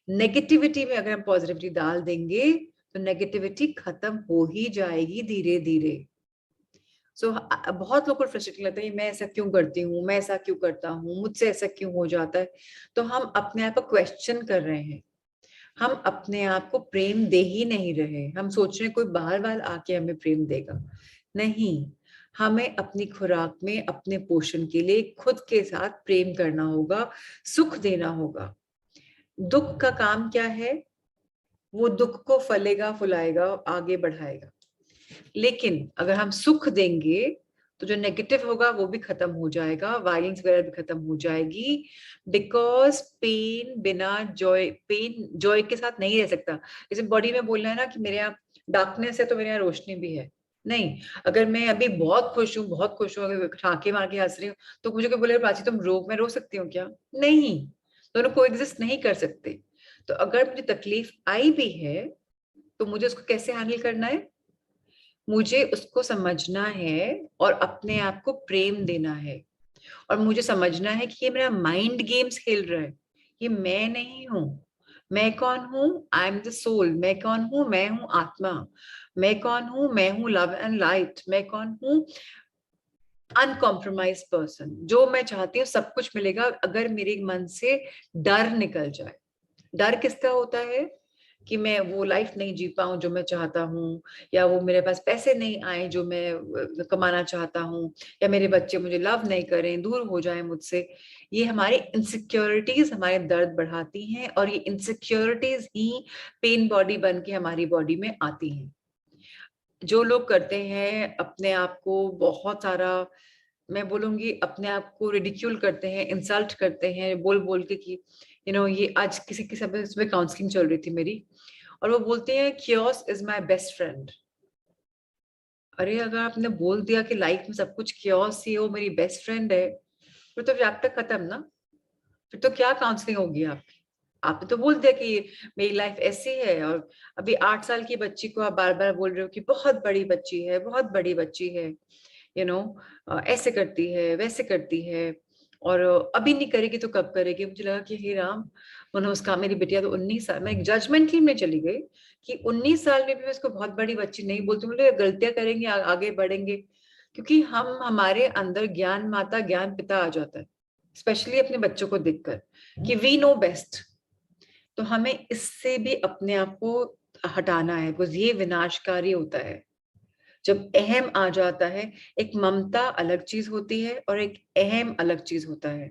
नेगेटिविटी में अगर हम पॉजिटिविटी डाल देंगे तो नेगेटिविटी खत्म हो ही जाएगी धीरे धीरे। बहुत लोगों को फ्रस्ट्रेटिंग लगता है, मैं ऐसा क्यों करती हूँ, मैं ऐसा क्यों करता हूँ, मुझसे ऐसा क्यों हो जाता है। तो हम अपने आप को क्वेश्चन कर रहे हैं, हम अपने आप को प्रेम दे ही नहीं रहे। हम सोच रहे हैं कोई बाहर वाला आके हमें प्रेम देगा। नहीं, हमें अपनी खुराक में अपने पोषण के लिए खुद के साथ प्रेम करना होगा, सुख देना होगा। दुख का काम क्या है, वो दुख को फलेगा फुलाएगा, आगे बढ़ाएगा। लेकिन अगर हम सुख देंगे तो जो नेगेटिव होगा वो भी खत्म हो जाएगा, वायलेंस वगैरह भी खत्म हो जाएगी। बिकॉज पेन बिना जॉय, पेन जॉय के साथ नहीं रह सकता। जैसे बॉडी में बोलना है ना कि मेरे यहाँ डार्कनेस है तो मेरे यहाँ रोशनी भी है। नहीं, अगर मैं अभी बहुत खुश हूँ, बहुत खुश हूँ, अगर ठाके मार के हंस रही हूँ, तो मुझे कोई बोले प्राची तुम रो, मैं रो सकती हूँ क्या? नहीं, दोनों कोएग्जिस्ट नहीं कर सकते। तो अगर मुझे तकलीफ आई भी है तो मुझे उसको कैसे हैंडल करना है, मुझे उसको समझना है और अपने आप को प्रेम देना है। और मुझे समझना है कि ये मेरा माइंड गेम्स खेल रहा है, ये मैं नहीं हूं। मैं कौन हूं? I am the soul. मैं कौन हूं? मैं हूं आत्मा। मैं कौन हूं? मैं हूं लव एंड लाइट। मैं कौन हूं? Uncompromise person. जो मैं चाहती हूँ सब कुछ मिलेगा अगर मेरे मन से डर निकल जाए। डर किसका होता है? कि मैं वो लाइफ नहीं जी पाऊं जो मैं चाहता हूँ, या वो मेरे पास पैसे नहीं आए जो मैं कमाना चाहता हूँ, या मेरे बच्चे मुझे लव नहीं करें, दूर हो जाएं मुझसे। ये हमारी इनसिक्योरिटीज हमारे दर्द बढ़ाती हैं, और ये इनसिक्योरिटीज ही पेन बॉडी बन के हमारी बॉडी में आती हैं। जो लोग करते हैं अपने आप को बहुत सारा, मैं बोलूंगी अपने आप को रिडिक्यूल करते हैं, इंसल्ट करते हैं बोल बोल के कि ये आज किसी की सब इसमें काउंसलिंग चल रही थी मेरी, और वो बोलते हैं chaos is my best friend. अरे अगर आपने बोल दिया कि लाइफ में सब कुछ कियोस ही है, वो मेरी बेस्ट फ्रेंड है, फिर तो चैप्टर खत्म ना। फिर तो क्या काउंसलिंग होगी आपकी? आपने तो बोल दिया कि मेरी लाइफ ऐसी है, और अभी 8 साल की बच्ची को आप बार बार बोल रहे हो कि बहुत बड़ी बच्ची है, बहुत बड़ी बच्ची है, यू नो ऐसे करती है वैसे करती है, और अभी नहीं करेगी तो कब करेगी? मुझे लगा कि हे राम, उसका मेरी बिटिया तो 19 साल, मैं एक जजमेंटली में चली गई कि 19 साल में भी मैं उसको बहुत बड़ी बच्ची नहीं बोलती, मुझे गलतियां करेंगे, आगे बढ़ेंगे। क्योंकि हमारे अंदर ज्ञान माता ज्ञान पिता आ जाता है, स्पेशली अपने बच्चों को देखकर, कि वी नो बेस्ट। तो हमें इससे भी अपने आप को हटाना है, बिकॉज ये विनाशकारी होता है जब अहम आ जाता है। एक ममता अलग चीज होती है और एक अहम अलग चीज होता है।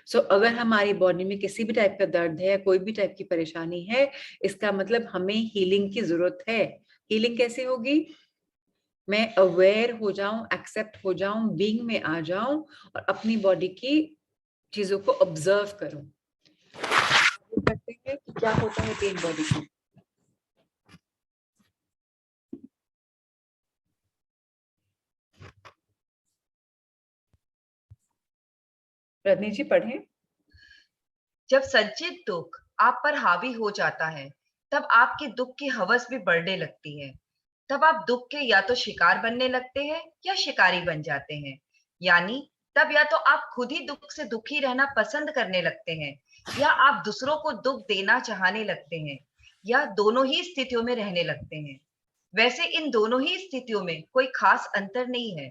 सो अगर हमारी बॉडी में किसी भी टाइप का दर्द है, कोई भी टाइप की परेशानी है, इसका मतलब हमें हीलिंग की जरूरत है। हीलिंग कैसे होगी? मैं अवेयर हो जाऊं, एक्सेप्ट हो जाऊं, बीइंग में आ जाऊं, और अपनी बॉडी की चीजों को ऑब्जर्व करूं। करते हैं कि क्या होता है पेन बॉडी को। रजनी जी पढ़ें। जब संचित दुख आप पर हावी हो जाता है, तब आपके दुख की हवस भी बढ़ने लगती है। तब आप दुख के या तो शिकार बनने लगते हैं या शिकारी बन जाते हैं। यानी तब या तो आप खुद ही दुख से दुखी रहना पसंद करने लगते हैं, या आप दूसरों को दुख देना चाहने लगते हैं, या दोनों ही स्थितियों में रहने लगते हैं। वैसे इन दोनों ही स्थितियों में कोई खास अंतर नहीं है,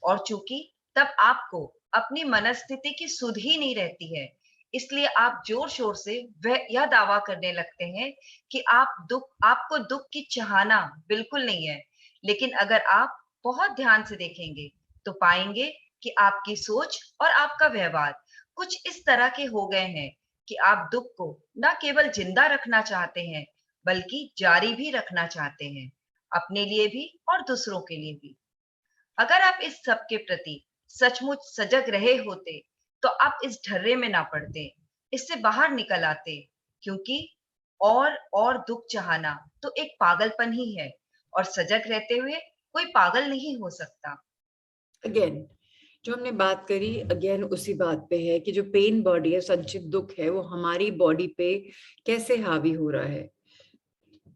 और चूंकि तब आपको अपनी मनस्थिति की सुध ही नहीं रहती है, इसलिए आप जोर शोर से वह यह दावा करने लगते हैं कि आपको दुख की चाहना बिल्कुल नहीं है। लेकिन अगर आप बहुत ध्यान से देखेंगे तो पाएंगे कि आपकी सोच और आपका व्यवहार कुछ इस तरह के हो गए हैं कि आप दुख को न केवल जिंदा रखना चाहते हैं, बल्कि जारी भी रखना चाहते हैं, अपने लिए भी और दूसरों के लिए भी। अगर आप इस सब के प्रति सचमुच सजग रहे होते, तो आप इस ढर्रे में ना पड़ते, इससे बाहर निकल आते। क्योंकि और दुख चाहना तो एक पागलपन ही है, और सजग रहते हुए कोई पागल नहीं हो सकता। अगेन जो हमने बात करी, अगेन उसी बात पे है कि जो पेन बॉडी है, संचित दुख है, वो हमारी बॉडी पे कैसे हावी हो रहा है।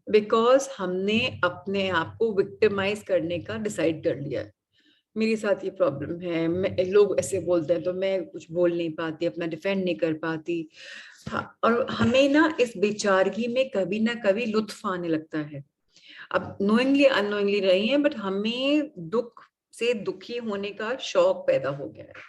बिकॉज हमने अपने आप को विक्टिमाइज करने का डिसाइड कर लिया है। मेरे साथ ये प्रॉब्लम है, लोग ऐसे बोलते हैं तो मैं कुछ बोल नहीं पाती, अपना डिफेंड नहीं कर पाती। हाँ, और हमें ना इस बेचारगी में कभी ना कभी लुत्फ आने लगता है। अब नोइंगली अननोइंगली रही है, बट हमें दुख से दुखी होने का शौक पैदा हो गया है।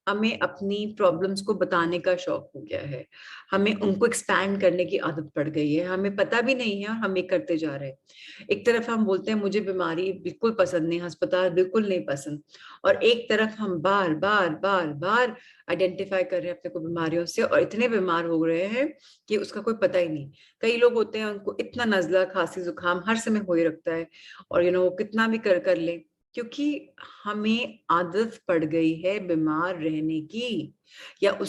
हमें अपनी प्रॉब्लम्स को बताने का शौक हो गया है। हमें उनको एक्सपैंड करने की आदत पड़ गई है, हमें पता भी नहीं है और हम ये करते जा रहे हैं। एक तरफ हम बोलते हैं मुझे बीमारी बिल्कुल पसंद नहीं, अस्पताल बिल्कुल नहीं पसंद, और एक तरफ हम बार बार बार बार आइडेंटिफाई कर रहे हैं अपने को बीमारियों से, और इतने बीमार हो रहे हैं कि उसका कोई पता ही नहीं। कई लोग होते हैं उनको इतना नजला खांसी जुकाम हर समय हो ही रखता है, और वो कितना भी कर कर ले, क्योंकि हमें आदत पड़ गई है बीमार रहने की, या उस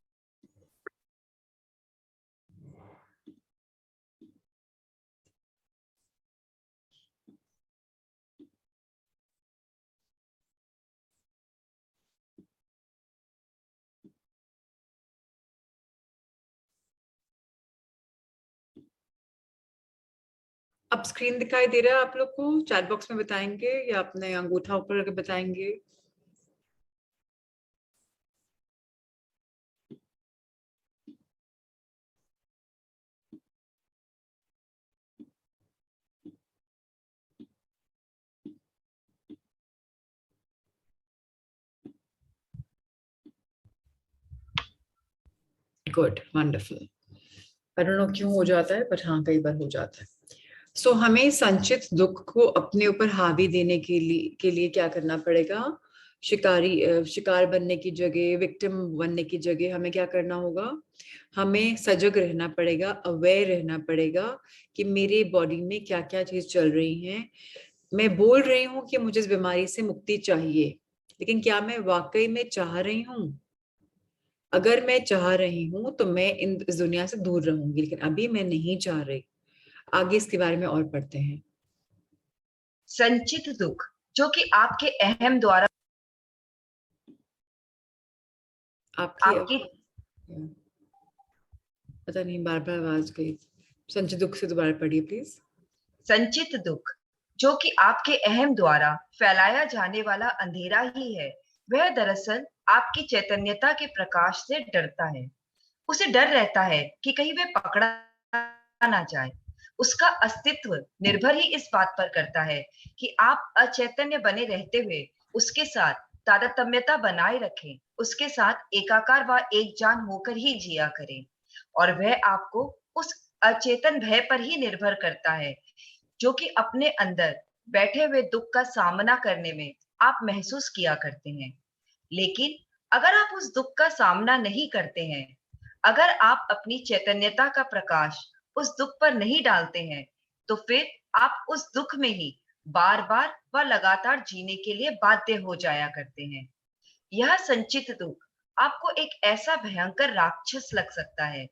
अब स्क्रीन दिखाई दे रहा है आप लोग को? चैट बॉक्स में बताएंगे या अपने अंगूठा ऊपर करके बताएंगे? Good, wonderful. I don't know क्यों हो जाता है, बट हाँ कई बार हो जाता है। सो हमें संचित दुख को अपने ऊपर हावी देने के लिए क्या करना पड़ेगा? शिकार बनने की जगह, विक्टिम बनने की जगह हमें क्या करना होगा? हमें सजग रहना पड़ेगा, अवेयर रहना पड़ेगा कि मेरे बॉडी में क्या क्या चीज चल रही है। मैं बोल रही हूँ कि मुझे इस बीमारी से मुक्ति चाहिए, लेकिन क्या मैं वाकई में चाह रही हूँ? अगर मैं चाह रही हूँ तो मैं इस दुनिया से दूर रहूंगी, लेकिन अभी मैं नहीं चाह रही। आगे इसके बारे में और पढ़ते हैं। संचित दुख जो कि आपके अहम द्वारा आपकी आपकी पता नहीं, बार बार आवाज गई। संचित दुख से दोबारा पढ़िए प्लीज। संचित दुख जो कि आपके अहम द्वारा फैलाया जाने वाला अंधेरा ही है, वह दरअसल आपकी चैतन्यता के प्रकाश से डरता है। उसे डर रहता है कि कहीं वह पकड़ा ना जाए। उसका अस्तित्व निर्भर ही इस बात पर करता है कि आप अचैतन्य बने रहते हुए उसके साथ तारतम्यता बनाए रखें, उसके साथ एकाकार व एक जान होकर ही जिया करें। और वह आपको उस अचेतन भय पर ही निर्भर करता है जो कि अपने अंदर बैठे हुए दुख का सामना करने में आप महसूस किया करते हैं। लेकिन अगर आप उस दुख का सामना नहीं करते हैं, अगर आप अपनी चैतन्यता का प्रकाश उस दुख पर नहीं डालते हैं, तो फिर आप उस दुख में ही बार बार व लगातार जीने के लिए बाध्य हो जाया करते हैं। यह संचित दुख आपको एक ऐसा भयंकर राक्षस लग सकता है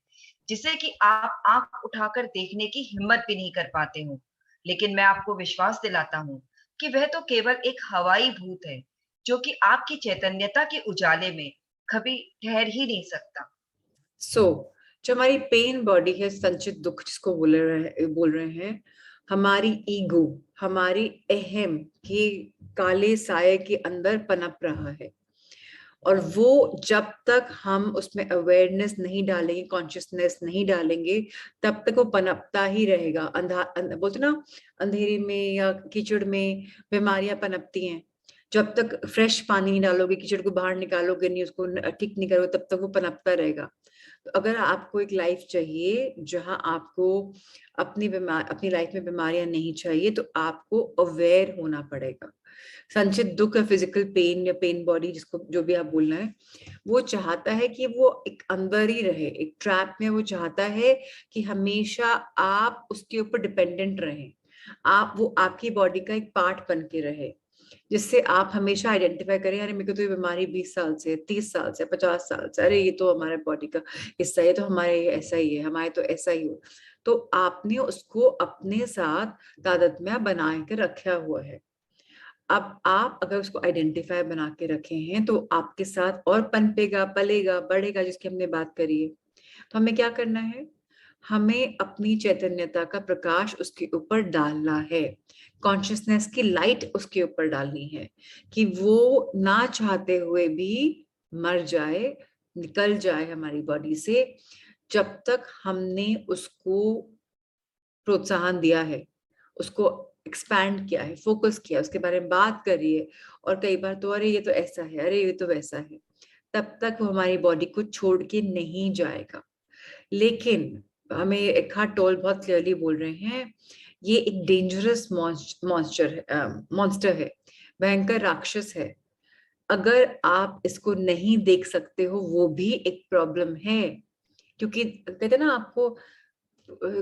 जिसे कि आप आंख उठाकर देखने की हिम्मत भी नहीं कर पाते हो। लेकिन मैं आपको विश्वास दिलाता हूं कि वह तो केवल एक हवाई भूत है जो कि आपकी चैतन्यता के उजाले में कभी ठहर ही नहीं सकता। सो जो हमारी पेन बॉडी है, संचित दुख जिसको बोल रहे हैं, हमारी ईगो, हमारी अहम की काले साये के अंदर पनप रहा है। और वो जब तक हम उसमें अवेयरनेस नहीं डालेंगे, कॉन्शियसनेस नहीं डालेंगे, तब तक वो पनपता ही रहेगा। बोलते ना, अंधेरे में या कीचड़ में बीमारियां पनपती हैं। जब तक फ्रेश पानी नहीं डालोगे, कीचड़ को बाहर निकालोगे नहीं, उसको ठीक नहीं करोगे, तब तक वो पनपता रहेगा। तो अगर आपको एक लाइफ चाहिए जहां आपको अपनी लाइफ में बीमारियां नहीं चाहिए, तो आपको अवेयर होना पड़ेगा। संचित दुख या फिजिकल पेन या पेन बॉडी, जिसको जो भी आप बोलना है, वो चाहता है कि वो एक अंदर ही रहे, एक ट्रैप में। वो चाहता है कि हमेशा आप उसके ऊपर डिपेंडेंट रहें, वो आपकी बॉडी का एक पार्ट बन के रहे, जिससे आप हमेशा आइडेंटिफाई करें, अरे मेरे को तो ये बीमारी 20 साल से, 30 साल से, 50 साल से, अरे ये तो हमारे बॉडी का हिस्सा है, तो हमारे ऐसा ही है, हमारे तो ऐसा ही हो। तो आपने उसको अपने साथ तादात्म्य बना के रखा हुआ है। अब आप अगर उसको आइडेंटिफाई बना के रखे हैं, तो आपके साथ और पनपेगा, पलेगा, बढ़ेगा, जिसकी हमने बात करी है। तो हमें क्या करना है? हमें अपनी चैतन्यता का प्रकाश उसके ऊपर डालना है, कॉन्शियसनेस की लाइट उसके ऊपर डालनी है, कि वो ना चाहते हुए भी मर जाए, निकल जाए हमारी बॉडी से। जब तक हमने उसको प्रोत्साहन दिया है, उसको एक्सपैंड किया है, फोकस किया, उसके बारे में बात करिए, और कई बार तो अरे ये तो ऐसा है, अरे ये तो वैसा है, तब तक वो हमारी बॉडी को छोड़ के नहीं जाएगा। लेकिन हमें एखार्ट टोल बहुत क्लियरली बोल रहे हैं, ये एक डेंजरस मॉन्स्टर है, भयंकर राक्षस है। अगर आप इसको नहीं देख सकते हो, वो भी एक प्रॉब्लम है। क्योंकि कहते हैं ना, आपको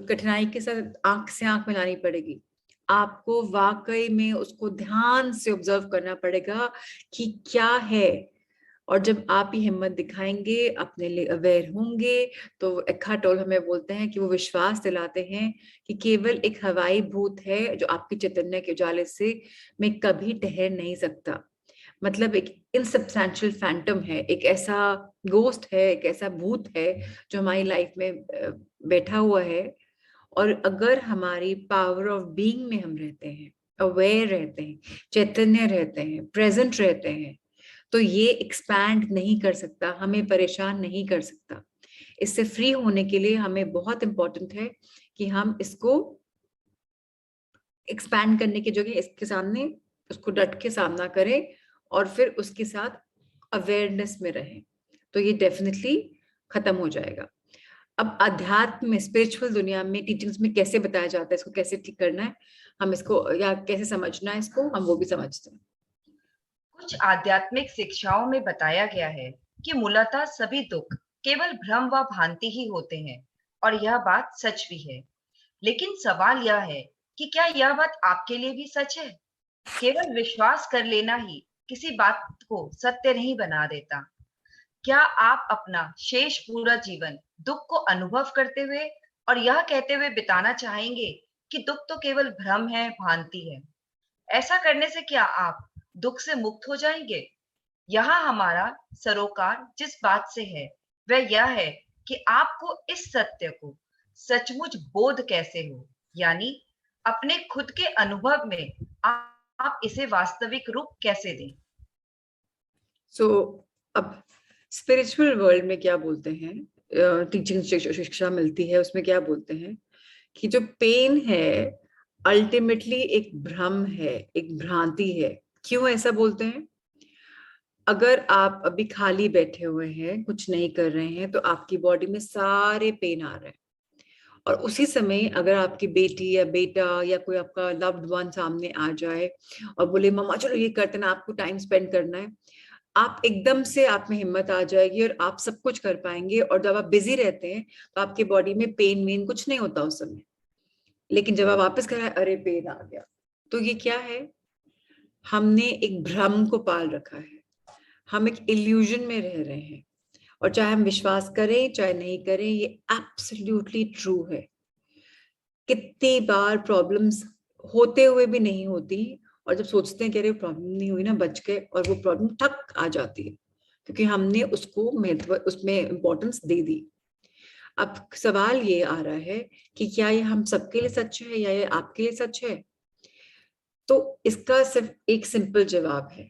कठिनाई के साथ आंख से आंख मिलानी पड़ेगी। आपको वाकई में उसको ध्यान से ऑब्जर्व करना पड़ेगा कि क्या है। और जब आप ये हिम्मत दिखाएंगे, अपने लिए अवेयर होंगे, तो एखार्ट टोल हमें बोलते हैं कि वो विश्वास दिलाते हैं कि केवल एक हवाई भूत है जो आपकी चैतन्य के उजाले से में कभी ठहर नहीं सकता। मतलब एक इनसब्सटैंशियल फैंटम है, एक ऐसा गोस्ट है, एक ऐसा भूत है जो हमारी लाइफ में बैठा हुआ है। और अगर हमारी पावर ऑफ बीइंग में हम रहते हैं, अवेयर रहते हैं, चैतन्य रहते हैं, प्रेजेंट रहते हैं, तो ये एक्सपैंड नहीं कर सकता, हमें परेशान नहीं कर सकता। इससे फ्री होने के लिए हमें बहुत इंपॉर्टेंट है कि हम इसको एक्सपैंड करने की जगह इसके सामने उसको डट के सामना करें, और फिर उसके साथ अवेयरनेस में रहें, तो ये डेफिनेटली खत्म हो जाएगा। अब अध्यात्म में, स्पिरिचुअल दुनिया में, टीचिंग्स में कैसे बताया जाता है इसको, कैसे ठीक करना है, हम इसको, या कैसे समझना है इसको, हम वो भी समझते हैं। कुछ आध्यात्मिक शिक्षाओं में बताया गया है कि मूलतः सभी दुख केवल भ्रम व भ्रांति ही होते हैं, और यह बात सच भी है। लेकिन सवाल यह है कि क्या यह बात आपके लिए भी सच है? केवल विश्वास कर लेना ही किसी बात को सत्य नहीं बना देता। क्या आप अपना शेष पूरा जीवन दुख को अनुभव करते हुए और यह कहते हुए बिताना चाहेंगे कि दुख तो केवल भ्रम है, भ्रांति है? ऐसा करने से क्या आप दुख से मुक्त हो जाएंगे? यहाँ हमारा सरोकार जिस बात से है वह यह है कि आपको इस सत्य को सचमुच बोध कैसे हो, यानी अपने खुद के अनुभव में आप इसे वास्तविक रूप कैसे दें। सो अब स्पिरिचुअल वर्ल्ड में क्या बोलते हैं, टीचिंग शिक्षा मिलती है, उसमें क्या बोलते हैं कि जो पेन है अल्टीमेटली एक भ्रम है, एक भ्रांति है। क्यों ऐसा बोलते हैं? अगर आप अभी खाली बैठे हुए हैं, कुछ नहीं कर रहे हैं, तो आपकी बॉडी में सारे पेन आ रहे हैं, और उसी समय अगर आपकी बेटी या बेटा या कोई आपका लव्ड वन सामने आ जाए और बोले मम्मा चलो ये करते ना, आपको टाइम स्पेंड करना है, आप एकदम से, आप में हिम्मत आ जाएगी और आप सब कुछ कर पाएंगे। और जब आप बिजी रहते हैं तो आपके बॉडी में पेन वेन कुछ नहीं होता उस समय, लेकिन जब आप वापस कराए, अरे पेन आ गया। तो ये क्या है? हमने एक भ्रम को पाल रखा है, हम एक इल्यूजन में रह रहे हैं, और चाहे हम विश्वास करें चाहे नहीं करें, ये एब्सोल्युटली ट्रू है। कितनी बार प्रॉब्लम्स होते हुए भी नहीं होती, और जब सोचते हैं कि अरे प्रॉब्लम नहीं हुई ना, बच गए, और वो प्रॉब्लम ठक आ जाती है, क्योंकि हमने उसको महत्व, उसमें इंपॉर्टेंस दे दी। अब सवाल ये आ रहा है कि क्या ये हम सबके लिए सच है या ये आपके लिए सच है? तो इसका सिर्फ एक सिंपल जवाब है।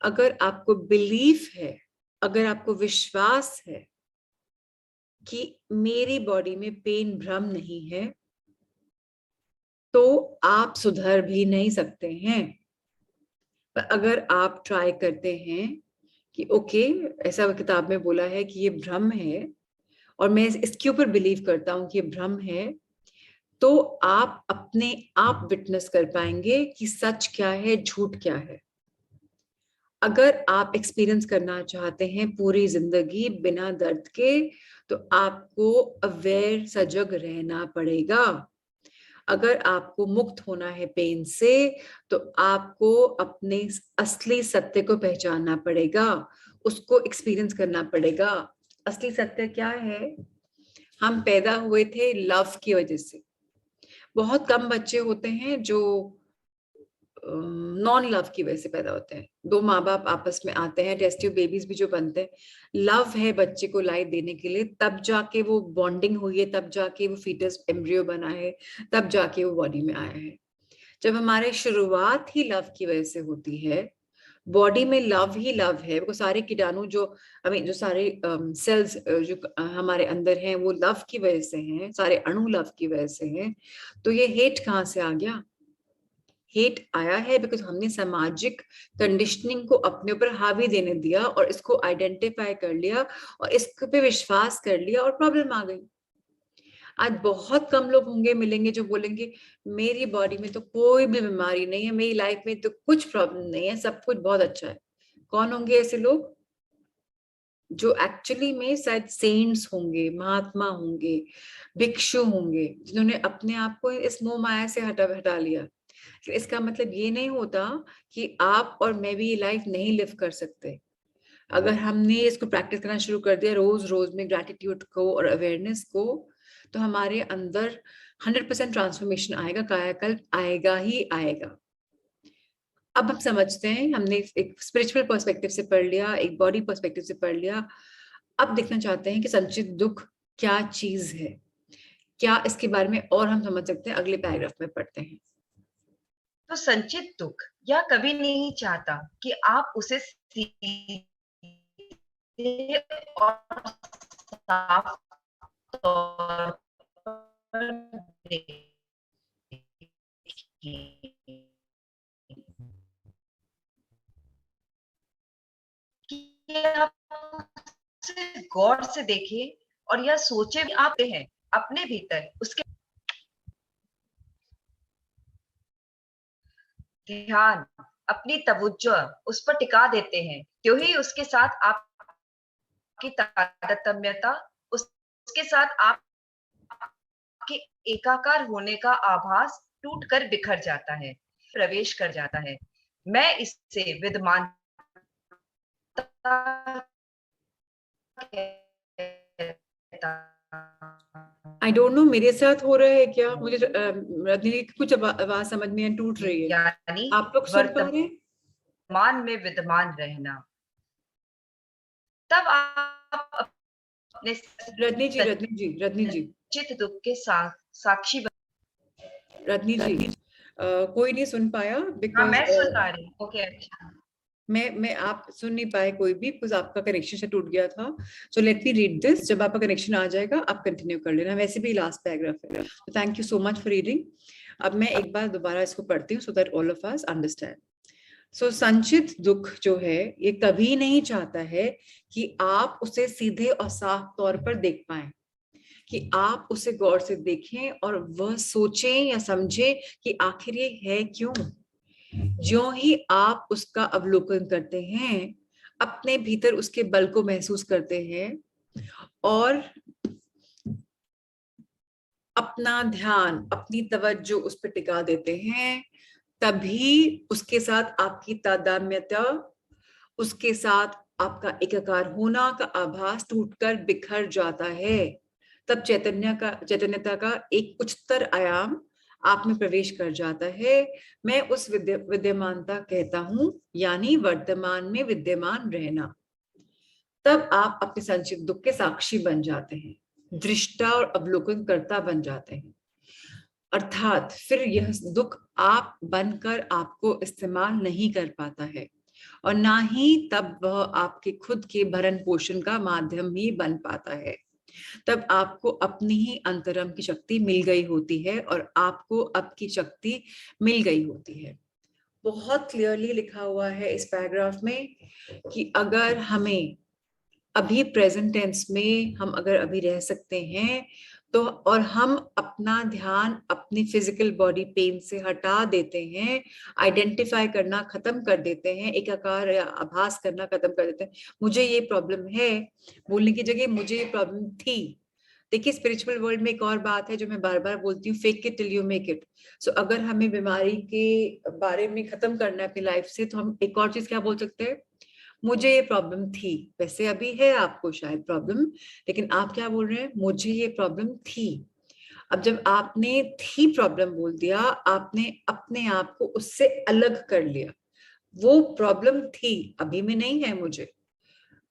अगर आपको बिलीफ है, अगर आपको विश्वास है कि मेरी बॉडी में पेन भ्रम नहीं है, तो आप सुधर भी नहीं सकते हैं। पर अगर आप ट्राई करते हैं कि ओके, ऐसा किताब में बोला है कि ये भ्रम है, और मैं इसके ऊपर बिलीव करता हूं कि ये भ्रम है, तो आप अपने आप विटनेस कर पाएंगे कि सच क्या है, झूठ क्या है। अगर आप एक्सपीरियंस करना चाहते हैं पूरी जिंदगी बिना दर्द के, तो आपको अवेयर, सजग रहना पड़ेगा। अगर आपको मुक्त होना है पेन से, तो आपको अपने असली सत्य को पहचानना पड़ेगा, उसको एक्सपीरियंस करना पड़ेगा। असली सत्य क्या है? हम पैदा हुए थे लव की वजह से। बहुत कम बच्चे होते हैं जो नॉन लव की वजह से पैदा होते हैं। दो माँ बाप आपस में आते हैं, टेस्ट ट्यूब बेबीज भी जो बनते हैं, लव है बच्चे को लाइफ देने के लिए, तब जाके वो बॉन्डिंग हुई है, तब जाके वो फीटस एम्ब्रियो बना है, तब जाके वो बॉडी में आया है। जब हमारे शुरुआत ही लव की वजह से होती है, बॉडी में लव ही लव है, वो सारे कीटाणु जो, आई मीन जो सारे सेल्स जो हमारे अंदर हैं, वो लव की वजह से हैं, सारे अणु लव की वजह से हैं। तो ये हेट कहाँ से आ गया? हेट आया है बिकॉज हमने सामाजिक कंडीशनिंग को अपने ऊपर हावी देने दिया, और इसको आइडेंटिफाई कर लिया, और इस पे विश्वास कर लिया, और प्रॉब्लम आ गई। आज बहुत कम लोग होंगे, मिलेंगे, जो बोलेंगे मेरी बॉडी में तो कोई भी बीमारी नहीं है, मेरी लाइफ में तो कुछ प्रॉब्लम नहीं है, सब कुछ बहुत अच्छा है। कौन होंगे ऐसे लोग? जो एक्चुअली में शायद सेंट्स होंगे, महात्मा होंगे, भिक्षु होंगे, जिन्होंने अपने आप को इस मोह माया से हटा लिया। इसका मतलब ये नहीं होता कि आप और मैं भी ये लाइफ नहीं लिव कर सकते। अगर हमने इसको प्रैक्टिस करना शुरू कर दिया रोज रोज में, ग्रैटिट्यूड को और अवेयरनेस को, तो हमारे अंदर 100% ट्रांसफॉर्मेशन आएगा, कायाकल्प आएगा ही आएगा। अब हम समझते हैं, हमने एक स्पिरिचुअल पर्सपेक्टिव से पढ़ लिया, एक बॉडी पर्सपेक्टिव से पढ़ लिया। अब देखना चाहते हैं कि संचित दुख क्या चीज है, क्या इसके बारे में और हम समझ सकते हैं, अगले पैराग्राफ में पढ़ते हैं। तो संचित दुख यह कभी नहीं चाहता कि आप उसे सीधे और साफ तौर पर देखें, कि आप उसे गौर से देखें और यह सोचे भी आप हैं अपने भीतर उसके ध्यान, अपनी तवज्जो उस पर टिका देते हैं, त्यों ही उसके साथ आपकी तारतम्यता, उसके साथ आपके एकाकार होने का आभास टूटकर बिखर जाता है, प्रवेश कर जाता है। मैं इससे विद्यमानता कहता आई डोंट नो मेरे साथ हो रहा है क्या, मुझे रजनी की कुछ आवाज समझ में है, टूट रही है। यानी आप लोग सुन पा रहे हैं? वर्तमान में विद्यमान रहना। तब आप अपने रजनी जी, चित दुख के साक्षी रजनी जी, कोई नहीं सुन पाया हाँ, बिकॉज मैं सुन पा रही हूँ। ओके, अच्छा। मैं आप सुन नहीं पाए कोई भी, बिकॉज आपका कनेक्शन से टूट गया था। So let me read this, जब आपका कनेक्शन आ जाएगा आप कंटिन्यू कर लेना, वैसे भी लास्ट पैराग्राफ है। तो thank you so much for reading. अब मैं एक बार दोबारा इसको पढ़ती हूँ so that all of us understand. So संचित दुख जो है ये कभी नहीं चाहता है कि आप उसे सीधे और साफ तौर पर देख पाए, कि आप उसे गौर से देखें और वह सोचें या समझें कि आखिर ये है क्यों। ज्यों ही आप उसका अवलोकन करते हैं, अपने भीतर उसके बल को महसूस करते हैं और अपना ध्यान, अपनी तवज्जो उस पर टिका देते हैं, तभी उसके साथ आपकी तादात्म्यता, उसके साथ आपका एकाकार होना का आभास टूटकर बिखर जाता है। तब चैतन्यता का एक उच्चतर आयाम आप में प्रवेश कर जाता है। मैं उस विद्यमानता कहता हूं, यानी वर्तमान में विद्यमान रहना। तब आप अपने संचित दुख के साक्षी बन जाते हैं, दृष्टा और अवलोकन कर्ता बन जाते हैं। अर्थात फिर यह दुख आप बनकर आपको इस्तेमाल नहीं कर पाता है, और ना ही तब वह आपके खुद के भरण पोषण का माध्यम ही बन पाता है। तब आपको अपनी ही अंतरम की शक्ति मिल गई होती है और आपको अब की शक्ति मिल गई होती है। बहुत क्लियरली लिखा हुआ है इस पैराग्राफ में कि अगर हमें अभी प्रेजेंट टेंस में हम अगर अभी रह सकते हैं तो, और हम अपना ध्यान अपनी फिजिकल बॉडी पेन से हटा देते हैं, आइडेंटिफाई करना खत्म कर देते हैं, एकाकार या आभास करना खत्म कर देते हैं, मुझे ये प्रॉब्लम है बोलने की जगह मुझे ये प्रॉब्लम थी। देखिए स्पिरिचुअल वर्ल्ड में एक और बात है जो मैं बार बार बोलती हूँ, fake it till you make it. So अगर हमें बीमारी के बारे में खत्म करना है अपनी लाइफ से, तो हम एक और चीज क्या बोल सकते हैं, मुझे ये प्रॉब्लम थी। वैसे अभी है आपको शायद प्रॉब्लम, लेकिन आप क्या बोल रहे हैं, मुझे ये प्रॉब्लम थी। अब जब आपने थी प्रॉब्लम बोल दिया, आपने अपने आप को उससे अलग कर लिया। वो प्रॉब्लम थी, अभी में नहीं है मुझे।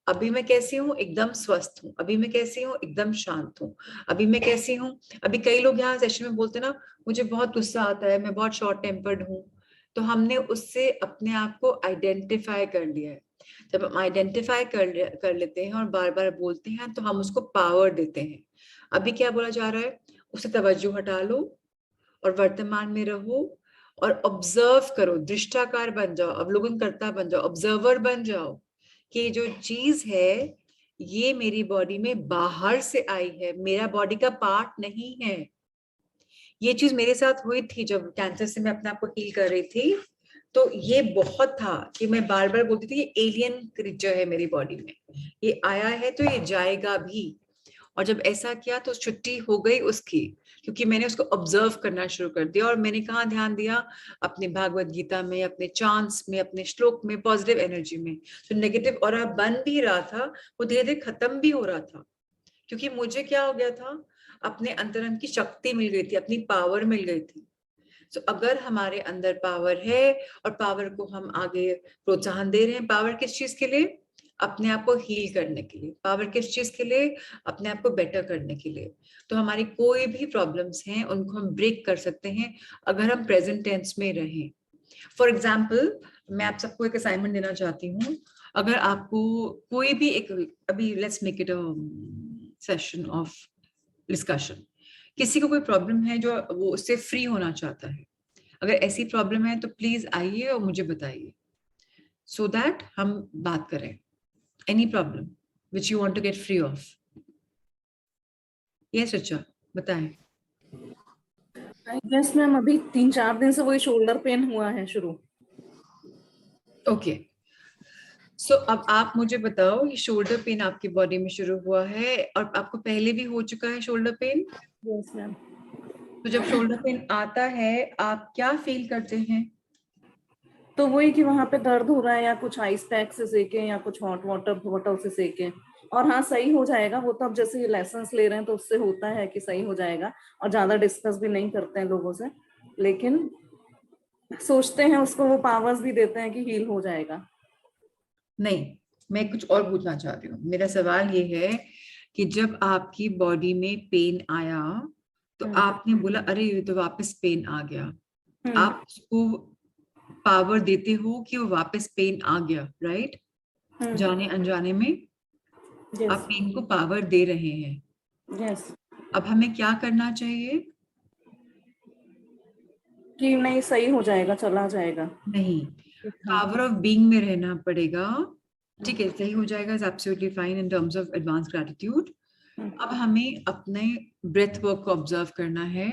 अभी मैं कैसी हूँ, एकदम स्वस्थ हूँ। अभी मैं कैसी हूँ, एकदम शांत हूँ। अभी मैं कैसी हूँ, अभी कई लोग यहाँ सेशन में बोलते ना, मुझे बहुत गुस्सा आता है, मैं बहुत शॉर्ट टेम्पर्ड हूँ। तो हमने उससे अपने आप को आइडेंटिफाई कर लिया है। जब हम आइडेंटिफाई कर लेते हैं और बार बार बोलते हैं, तो हम उसको पावर देते हैं। अभी क्या बोला जा रहा है, उसे तवज्जो हटा लो और वर्तमान में रहो और ऑब्जर्व करो, दृष्टाकार बन जाओ, अवलोकन करता बन जाओ, ऑब्जर्वर बन जाओ कि जो चीज है ये मेरी बॉडी में बाहर से आई है, मेरा बॉडी का पार्ट नहीं है। ये चीज मेरे साथ हुई थी जब कैंसर से मैं अपने आप को हील कर रही थी। तो ये बहुत था कि मैं बार बार बोलती थी ये एलियन क्रीचर है मेरी बॉडी में, ये आया है तो ये जाएगा भी। और जब ऐसा किया तो छुट्टी हो गई उसकी, क्योंकि मैंने उसको ऑब्जर्व करना शुरू कर दिया। और मैंने कहाँ ध्यान दिया, अपने भागवत गीता में, अपने चांट्स में, अपने श्लोक में, पॉजिटिव एनर्जी में। जो नेगेटिव ऑरा बन भी रहा था वो धीरे धीरे खत्म भी हो रहा था, क्योंकि मुझे क्या हो गया था, अपने अंतरंग की शक्ति मिल गई थी, अपनी पावर मिल गई थी। तो अगर हमारे अंदर पावर है और पावर को हम आगे प्रोत्साहन दे रहे हैं, पावर किस चीज के लिए, अपने आप को हील करने के लिए। पावर किस चीज के लिए, अपने आप को बेटर करने के लिए। तो हमारी कोई भी प्रॉब्लम्स हैं उनको हम ब्रेक कर सकते हैं अगर हम प्रेजेंट टेंस में रहें। फॉर एग्जाम्पल, मैं आप सबको एक असाइनमेंट देना चाहती हूँ। अगर आपको कोई भी एक, अभी let's make it a session of discussion, किसी को कोई प्रॉब्लम है जो वो उससे फ्री होना चाहता है, अगर ऐसी प्रॉब्लम है तो प्लीज आइए और मुझे बताइए, सो दैट हम बात करें। Any problem which you want to get free of. Yes Richa, बताएं। आई गेस मैम अभी 3-4 दिन से वही शोल्डर पेन हुआ है शुरू। ओके, सो अब आप मुझे बताओ, ये शोल्डर पेन आपकी बॉडी में शुरू हुआ है और आपको पहले भी हो चुका है शोल्डर पेन? Yes ma'am. तो जब शोल्डर पेन आता है आप क्या फील करते हैं? तो वही कि वहां पे दर्द हो रहा है, या कुछ आइस पैक से सेके या कुछ हॉट वाटर बॉटल से सेके। और हाँ, सही हो जाएगा वो तो। अब जैसे लेसन्स ले रहे हैं तो उससे होता है कि सही हो जाएगा, और ज्यादा डिस्कस भी नहीं करते हैं लोगों से, लेकिन सोचते हैं उसको, वो पावर्स भी देते हैं कि हील हो जाएगा। नहीं, मैं कुछ और पूछना चाहती हूँ। मेरा सवाल ये है कि जब आपकी बॉडी में पेन आया तो आपने बोला अरे ये तो वापस पेन आ गया, आप उसको पावर देते हो कि वो वापस पेन आ गया, राइट? जाने अनजाने में आप पेन को पावर दे रहे हैं। यस। अब हमें क्या करना चाहिए? कि नहीं, सही हो जाएगा, चला जाएगा। नहीं, पावर ऑफ बीइंग में रहना पड़ेगा। ठीक है, सही हो जाएगा, is absolutely fine in terms of advance gratitude. अब हमें अपने ब्रेथ वर्क को ऑब्जर्व करना है,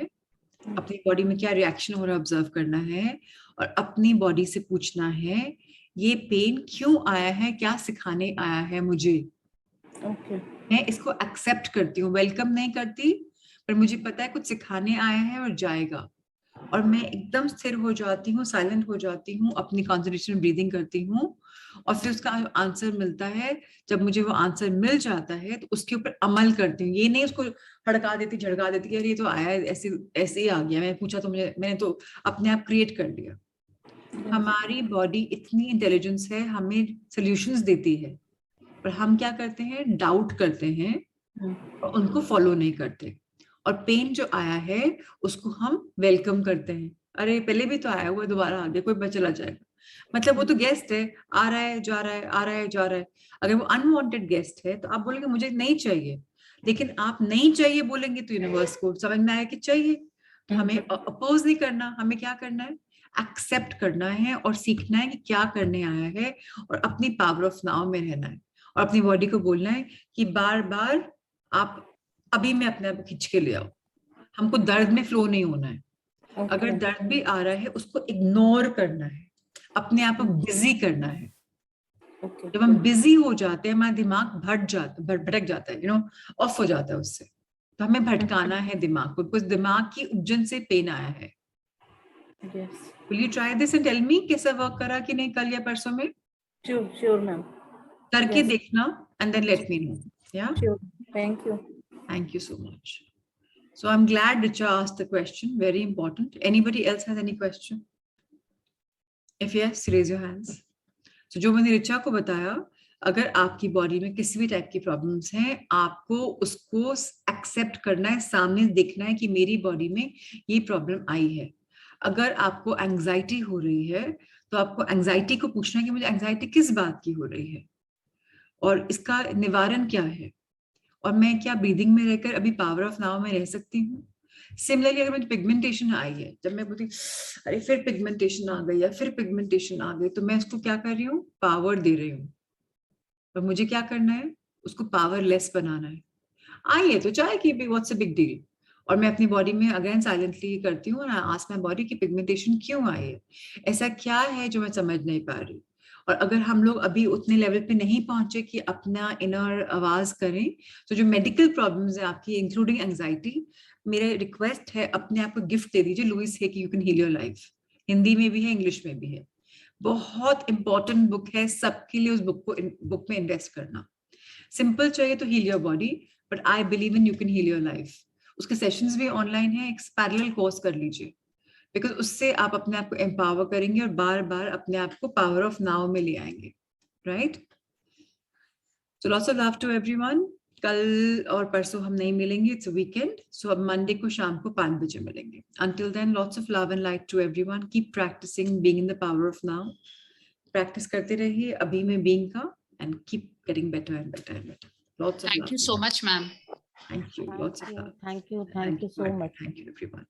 अपनी बॉडी में क्या रिएक्शन हो रहा है ऑब्जर्व करना है, और अपनी बॉडी से पूछना है ये पेन क्यों आया है, क्या सिखाने आया है मुझे। मैं इसको एक्सेप्ट करती हूँ, वेलकम नहीं करती, पर मुझे पता है कुछ सिखाने आया है और जाएगा। और मैं एकदम स्थिर हो जाती हूँ, साइलेंट हो जाती हूँ, अपनी कंसंट्रेशन ब्रीदिंग करती हूँ, और फिर उसका आंसर मिलता है। जब मुझे वो आंसर मिल जाता है तो उसके ऊपर अमल करती हूँ। ये नहीं उसको हड़का देती, झड़का देती कि ये तो आया ऐसे ऐसे ही आ गया, मैंने पूछा तो मैंने तो अपने आप क्रिएट कर लिया। हमारी बॉडी इतनी इंटेलिजेंस है, हमें सॉल्यूशंस देती है, पर हम क्या करते हैं, डाउट करते हैं और उनको फॉलो नहीं करते। और पेन जो आया है उसको हम वेलकम करते हैं, अरे पहले भी तो आया हुआ, दोबारा आ गया, कोई पता चला जाएगा, मतलब वो तो गेस्ट है, आ रहा है जा रहा है, आ रहा है जा रहा है। अगर वो अनवांटेड गेस्ट है तो आप बोलेंगे मुझे नहीं चाहिए, लेकिन आप नहीं चाहिए बोलेंगे तो यूनिवर्स को समझ में आया कि चाहिए। तो हमें अपोज नहीं करना, हमें क्या करना है, एक्सेप्ट करना है और सीखना है कि क्या करने आया है, और अपनी पावर ऑफ नाउ में रहना है, और अपनी बॉडी को बोलना है कि बार बार आप अभी में अपने आप खींच के ले आओ, हमको दर्द में फ्लो नहीं होना है। अगर दर्द भी आ रहा है उसको इग्नोर करना है, अपने आप को बिजी करना है। जब हम बिजी हो जाते हैं हमारा दिमाग भटक जाता है, ऑफ हो जाता है उससे। तो हमें भटकाना है दिमाग को, कुछ दिमाग की उपजन से पेन आया है। Will you try this and tell me कैसा वर्क करा कि नहीं कल या परसों में? Sure मैम, करके देखना and then let me know. Yeah? Sure. Thank you. Thank you so much. So I'm glad Richa asked the question, very important. Anybody else has any question? If yes, raise your hands. So जो मैंने रिचा को बताया, अगर आपकी बॉडी में किसी भी टाइप की प्रॉब्लम्स हैं, आपको उसको एक्सेप्ट करना है, सामने देखना है कि मेरी बॉडी में ये प्रॉब्लम आई है। अगर आपको एंजाइटी हो रही है तो आपको एंजाइटी को पूछना है कि मुझे एंजाइटी किस बात की हो रही है और इसका निवारण क्या है, और मैं क्या ब्रीदिंग में रहकर अभी पावर ऑफ नाउ में रह सकती हूँ। सिमिलरली अगर मुझे पिगमेंटेशन आई है, जब मैं बोलती अरे फिर पिगमेंटेशन आ गई या फिर पिगमेंटेशन आ गई, तो मैं उसको क्या कर रही हूँ, पावर दे रही हूँ। पर मुझे क्या करना है, उसको पावरलेस बनाना है। आई है तो चाहे कि व्हाट्स अ बिग डील, और मैं अपनी बॉडी में अगेन साइलेंटली करती हूँ, आस्क माय बॉडी की पिगमेंटेशन क्यों आई है, ऐसा क्या है जो मैं समझ नहीं पा रही। और अगर हम लोग अभी उतने लेवल पे नहीं पहुंचे कि अपना इनर आवाज करें, तो जो मेडिकल प्रॉब्लम्स है आपकी इंक्लूडिंग एंजाइटी, मेरा रिक्वेस्ट है अपने आप को गिफ्ट दे दीजिए लुइस है कि you can heal your life. Hindi में भी है, इंग्लिश में भी है, बहुत इंपॉर्टेंट बुक है सबके लिए। उस बुक में इन्वेस्ट करना। सिंपल चाहिए तो heal your body, but I believe in you can heal your life. उसके सेशंस भी ऑनलाइन है, एक पैरेलल कोर्स कर लीजिए, बिकॉज उससे आप अपने आप को एम्पावर करेंगे और बार बार अपने आप को पावर ऑफ नाउ में ले आएंगे, right? So lots of love to everyone. कल और परसों हम नहीं मिलेंगे, इट्स वीकेंड, सो अब मंडे को शाम को 5 बजे मिलेंगे। Until then lots of love and light to everyone. Keep practising being in the power of now. Practice करते रहिए अभी में बीइंग का, and keep getting better and better and better. Lots of love. Thank you so much, ma'am. Thank you. Lots of love. Thank you so much. Thank you, everyone.